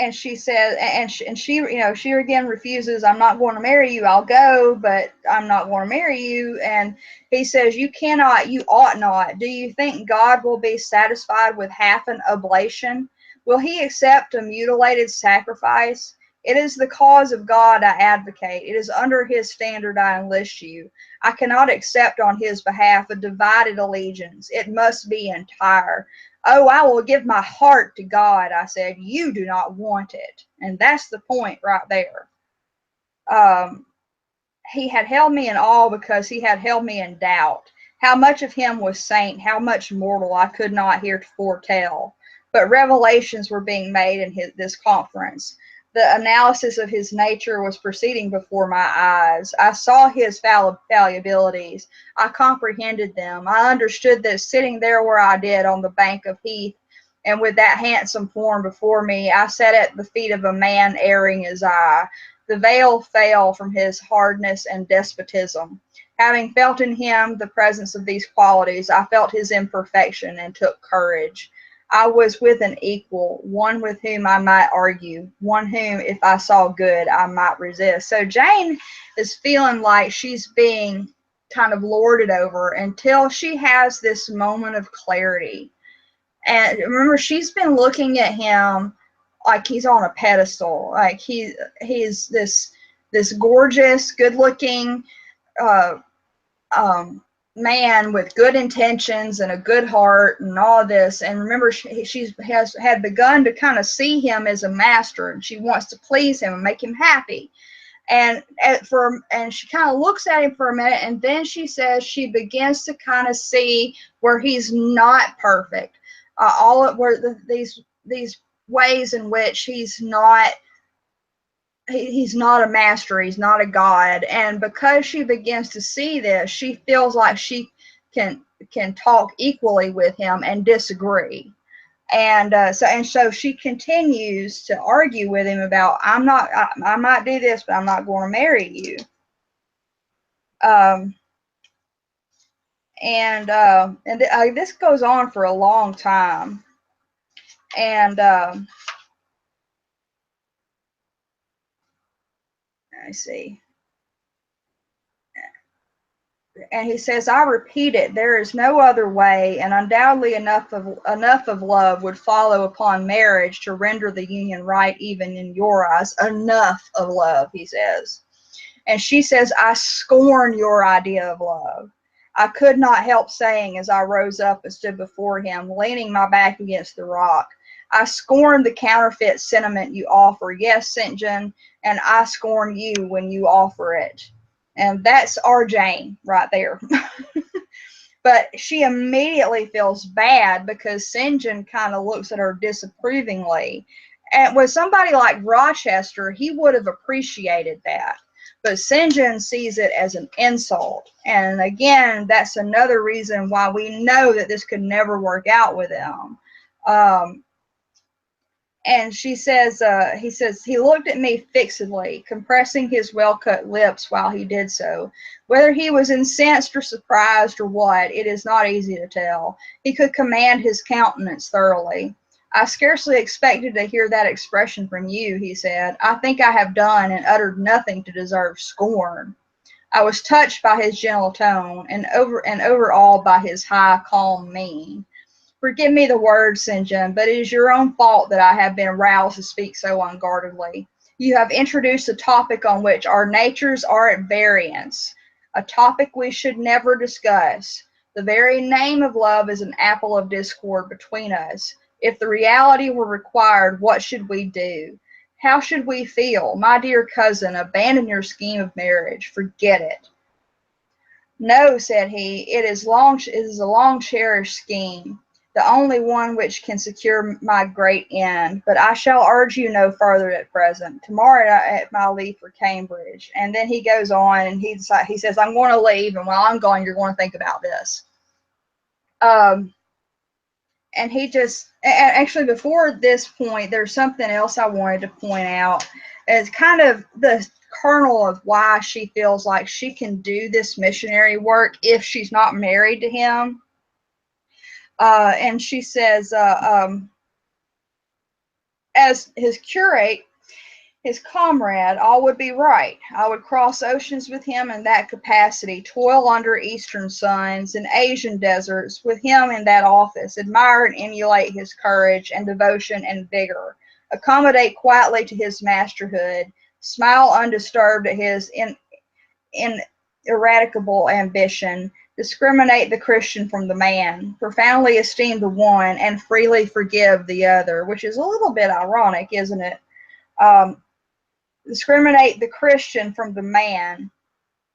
And she says, and she again refuses. I'm not going to marry you. I'll go, but I'm not going to marry you. And he says, you cannot, you ought not. Do you think God will be satisfied with half an oblation? Will he accept a mutilated sacrifice? It is the cause of God I advocate. It is under his standard I enlist you. I cannot accept on his behalf a divided allegiance. It must be entire. Oh, I will give my heart to God, I said. You do not want it. And that's the point right there. He had held me in awe because he had held me in doubt. How much of him was saint, how much mortal, I could not heretofore tell. But revelations were being made in this conference. The analysis of his nature was proceeding before my eyes. I saw his fallibilities. I comprehended them. I understood that sitting there where I did on the bank of Heath, and with that handsome form before me, I sat at the feet of a man erring as I. The veil fell from his hardness and despotism. Having felt in him the presence of these qualities, I felt his imperfection and took courage. I was with an equal, one with whom I might argue, one whom, if I saw good, I might resist. So Jane is feeling like she's being kind of lorded over until she has this moment of clarity. And remember, she's been looking at him like he's on a pedestal, like he's this gorgeous, good-looking man with good intentions and a good heart and all this. And remember, she had begun to kind of see him as a master, and she wants to please him and make him happy. And she kind of looks at him for a minute, and then she says she begins to kind of see where he's not perfect. These ways in which he's not a master, he's not a god. And because she begins to see this, she feels like she can talk equally with him and disagree. And so she continues to argue with him about, I might do this, but I'm not going to marry you. This goes on for a long time. And let me see. And he says, I repeat it, there is no other way, and undoubtedly enough of love would follow upon marriage to render the union right even in your eyes. Enough of love, he says. And she says, I scorn your idea of love. I could not help saying as I rose up and stood before him, leaning my back against the rock, I scorn the counterfeit sentiment you offer. Yes, St. John, and I scorn you when you offer it. And that's our Jane right there. But she immediately feels bad because St. John kind of looks at her disapprovingly. And with somebody like Rochester, he would have appreciated that. But St. John sees it as an insult. And again, that's another reason why we know that this could never work out with him. And she says, he says, he looked at me fixedly, compressing his well-cut lips while he did so. Whether he was incensed or surprised or what, it is not easy to tell. He could command his countenance thoroughly. I scarcely expected to hear that expression from you, he said. I think I have done and uttered nothing to deserve scorn. I was touched by his gentle tone and overawed by his high, calm mien. Forgive me the words, St. John, but it is your own fault that I have been roused to speak so unguardedly. You have introduced a topic on which our natures are at variance, a topic we should never discuss. The very name of love is an apple of discord between us. If the reality were required, what should we do? How should we feel? My dear cousin, abandon your scheme of marriage. Forget it. No, said he, it is a long cherished scheme, the only one which can secure my great end. But I shall urge you no further at present. Tomorrow at my leave for Cambridge. And then he goes on and he says, I'm going to leave, and while I'm going, you're going to think about this. And he just, actually before this point, there's something else I wanted to point out. It's kind of the kernel of why she feels like she can do this missionary work if she's not married to him. And she says, as his curate, his comrade, all would be right. I would cross oceans with him in that capacity, toil under eastern suns and Asian deserts with him in that office, admire and emulate his courage and devotion and vigor, accommodate quietly to his masterhood, smile undisturbed at his ineradicable ambition, discriminate the Christian from the man, profoundly esteem the one, and freely forgive the other, which is a little bit ironic, isn't it? Discriminate the Christian from the man,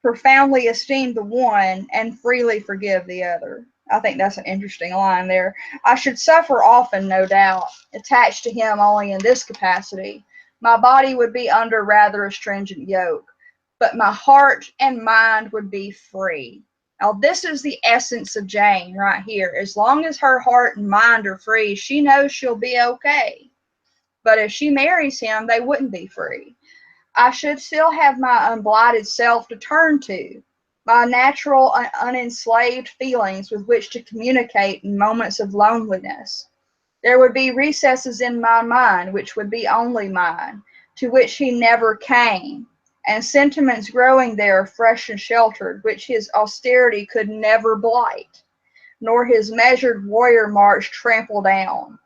profoundly esteem the one, and freely forgive the other. I think that's an interesting line there. I should suffer often, no doubt, attached to him only in this capacity. My body would be under rather a stringent yoke, but my heart and mind would be free. Now, this is the essence of Jane right here. As long as her heart and mind are free, she knows she'll be okay. But if she marries him, they wouldn't be free. I should still have my unblighted self to turn to, my natural, unenslaved feelings with which to communicate in moments of loneliness. There would be recesses in my mind which would be only mine, to which he never came, and sentiments growing there fresh and sheltered, which his austerity could never blight, nor his measured warrior march trample down.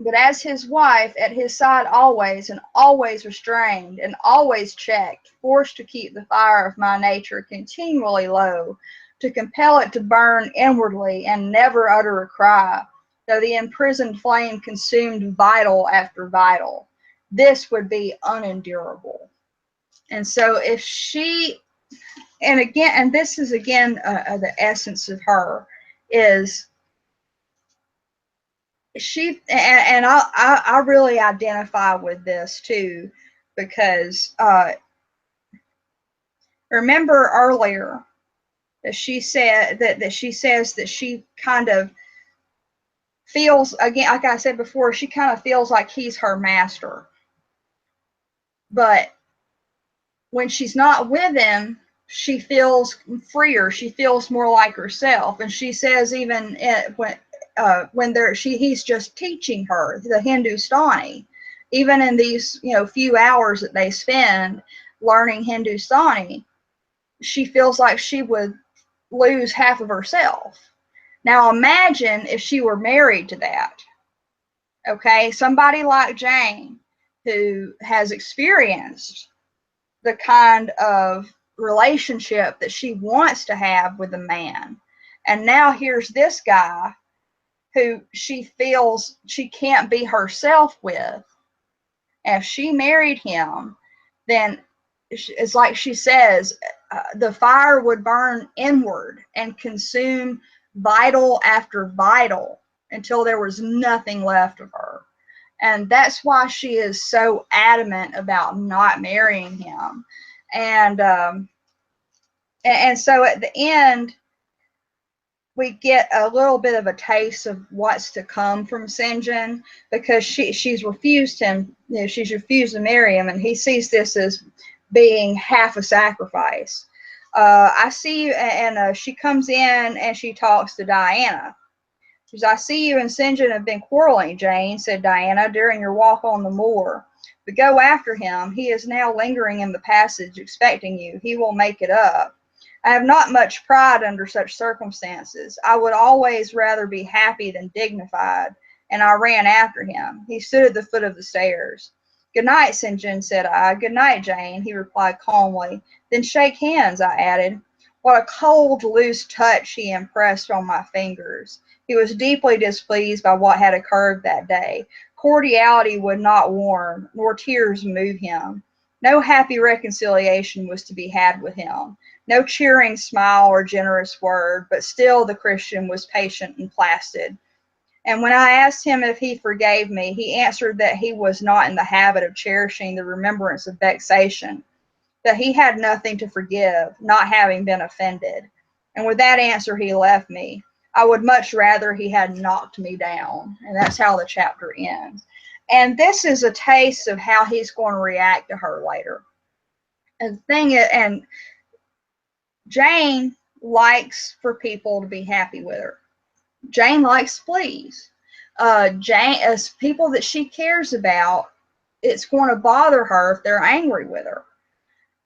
But as his wife, at his side always, and always restrained, and always checked, forced to keep the fire of my nature continually low, to compel it to burn inwardly and never utter a cry, though the imprisoned flame consumed vital after vital. This would be unendurable. And so if she, and again, and this is again the essence of her, is she, and I really identify with this too, because remember earlier that she said that she says that she kind of feels, again, like I said before, she kind of feels like he's her master. But when she's not with him, she feels freer. She feels more like herself. And she says even when he's just teaching her the Hindustani, even in these few hours that they spend learning Hindustani, she feels like she would lose half of herself. Now imagine if she were married to that. Okay, somebody like Jane, who has experienced the kind of relationship that she wants to have with a man. And now here's this guy who she feels she can't be herself with. And if she married him, then it's like she says, the fire would burn inward and consume vital after vital until there was nothing left of her. And that's why she is so adamant about not marrying him. And so at the end, we get a little bit of a taste of what's to come from St. John, because she's refused him. She's refused to marry him, and he sees this as being half a sacrifice. I see you, and she comes in and she talks to Diana. She says, I see you and St. John have been quarreling, Jane, said Diana, during your walk on the moor. But go after him. He is now lingering in the passage, expecting you. He will make it up. I have not much pride under such circumstances. I would always rather be happy than dignified, and I ran after him. He stood at the foot of the stairs. Good night, St. John, said I. Good night, Jane, he replied calmly. Then shake hands, I added. What a cold, loose touch he impressed on my fingers. He was deeply displeased by what had occurred that day. Cordiality would not warm, nor tears move him. No happy reconciliation was to be had with him. No cheering smile or generous word, but still the Christian was patient and placid. And when I asked him if he forgave me, he answered that he was not in the habit of cherishing the remembrance of vexation, that he had nothing to forgive, not having been offended. And with that answer, he left me. I would much rather he had knocked me down. And that's how the chapter ends. And this is a taste of how he's going to react to her later. And the thing is, and Jane likes for people to be happy with her. Jane likes to please. Jane, as people that she cares about, it's going to bother her if they're angry with her.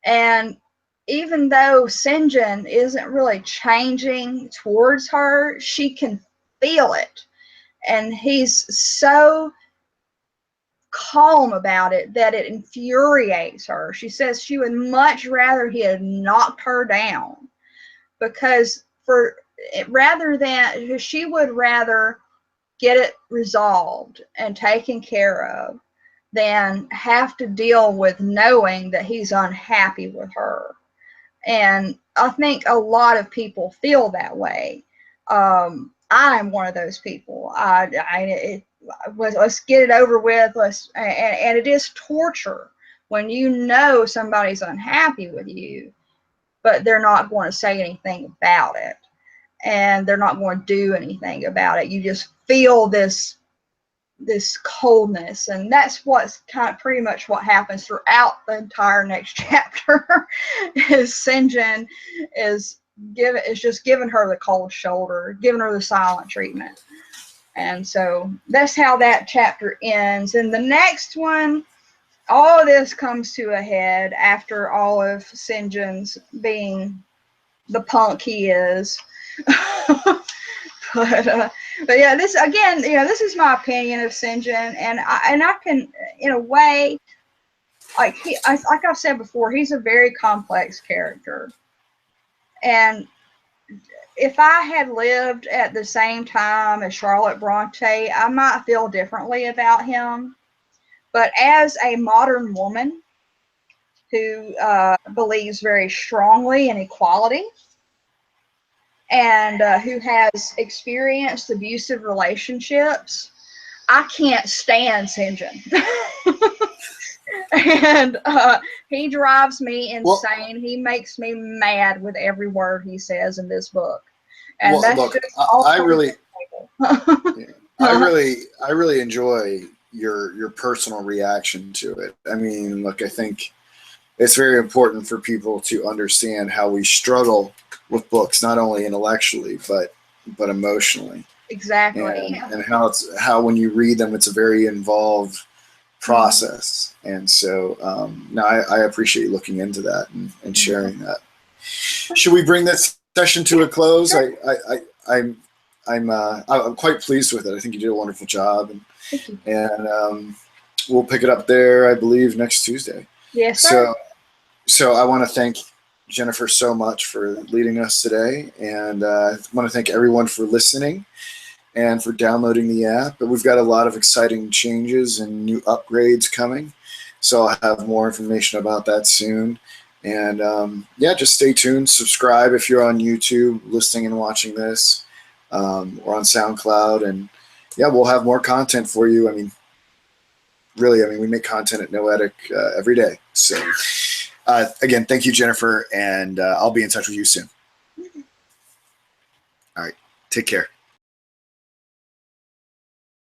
And even though St. John isn't really changing towards her, she can feel it. And he's so calm about it that it infuriates her. She says she would much rather he had knocked her down, because she would rather get it resolved and taken care of than have to deal with knowing that he's unhappy with her. And I think a lot of people feel that way. I'm one of those people. Let's get it over with. And it is torture when you know somebody's unhappy with you, but they're not going to say anything about it, and they're not going to do anything about it. You just feel this coldness, and that's what's kind of pretty much what happens throughout the entire next chapter. Is St. John is just giving her the cold shoulder, giving her the silent treatment. And so that's how that chapter ends. And the next one, all of this comes to a head after all of St. John's being the punk he is. But yeah, this again, this is my opinion of St. John, and I can, in a way, like I've said before, he's a very complex character, and if I had lived at the same time as Charlotte Bronte, I might feel differently about him. But as a modern woman who believes very strongly in equality and who has experienced abusive relationships, I can't stand St. John. And he drives me insane. He makes me mad with every word he says in this book. And that's look, just all I really, yeah. I really enjoy your personal reaction to it. I mean, look, I think it's very important for people to understand how we struggle with books, not only intellectually but emotionally. Exactly. And how when you read them, it's a very involved process. And so no, I appreciate looking into that and sharing that. Should we bring this session to a close? Sure. I'm quite pleased with it. I think you did a wonderful job, Thank you. and we'll pick it up there, I believe, next Tuesday. Yes, sir. So I want to thank Jennifer so much for leading us today, and I want to thank everyone for listening and for downloading the app. But we've got a lot of exciting changes and new upgrades coming, so I'll have more information about that soon. And yeah, just stay tuned. Subscribe if you're on YouTube, listening and watching this, or on SoundCloud. And yeah, we'll have more content for you. I mean, really, we make content at Noetic every day. So again, thank you, Jennifer, and I'll be in touch with you soon. All right, take care.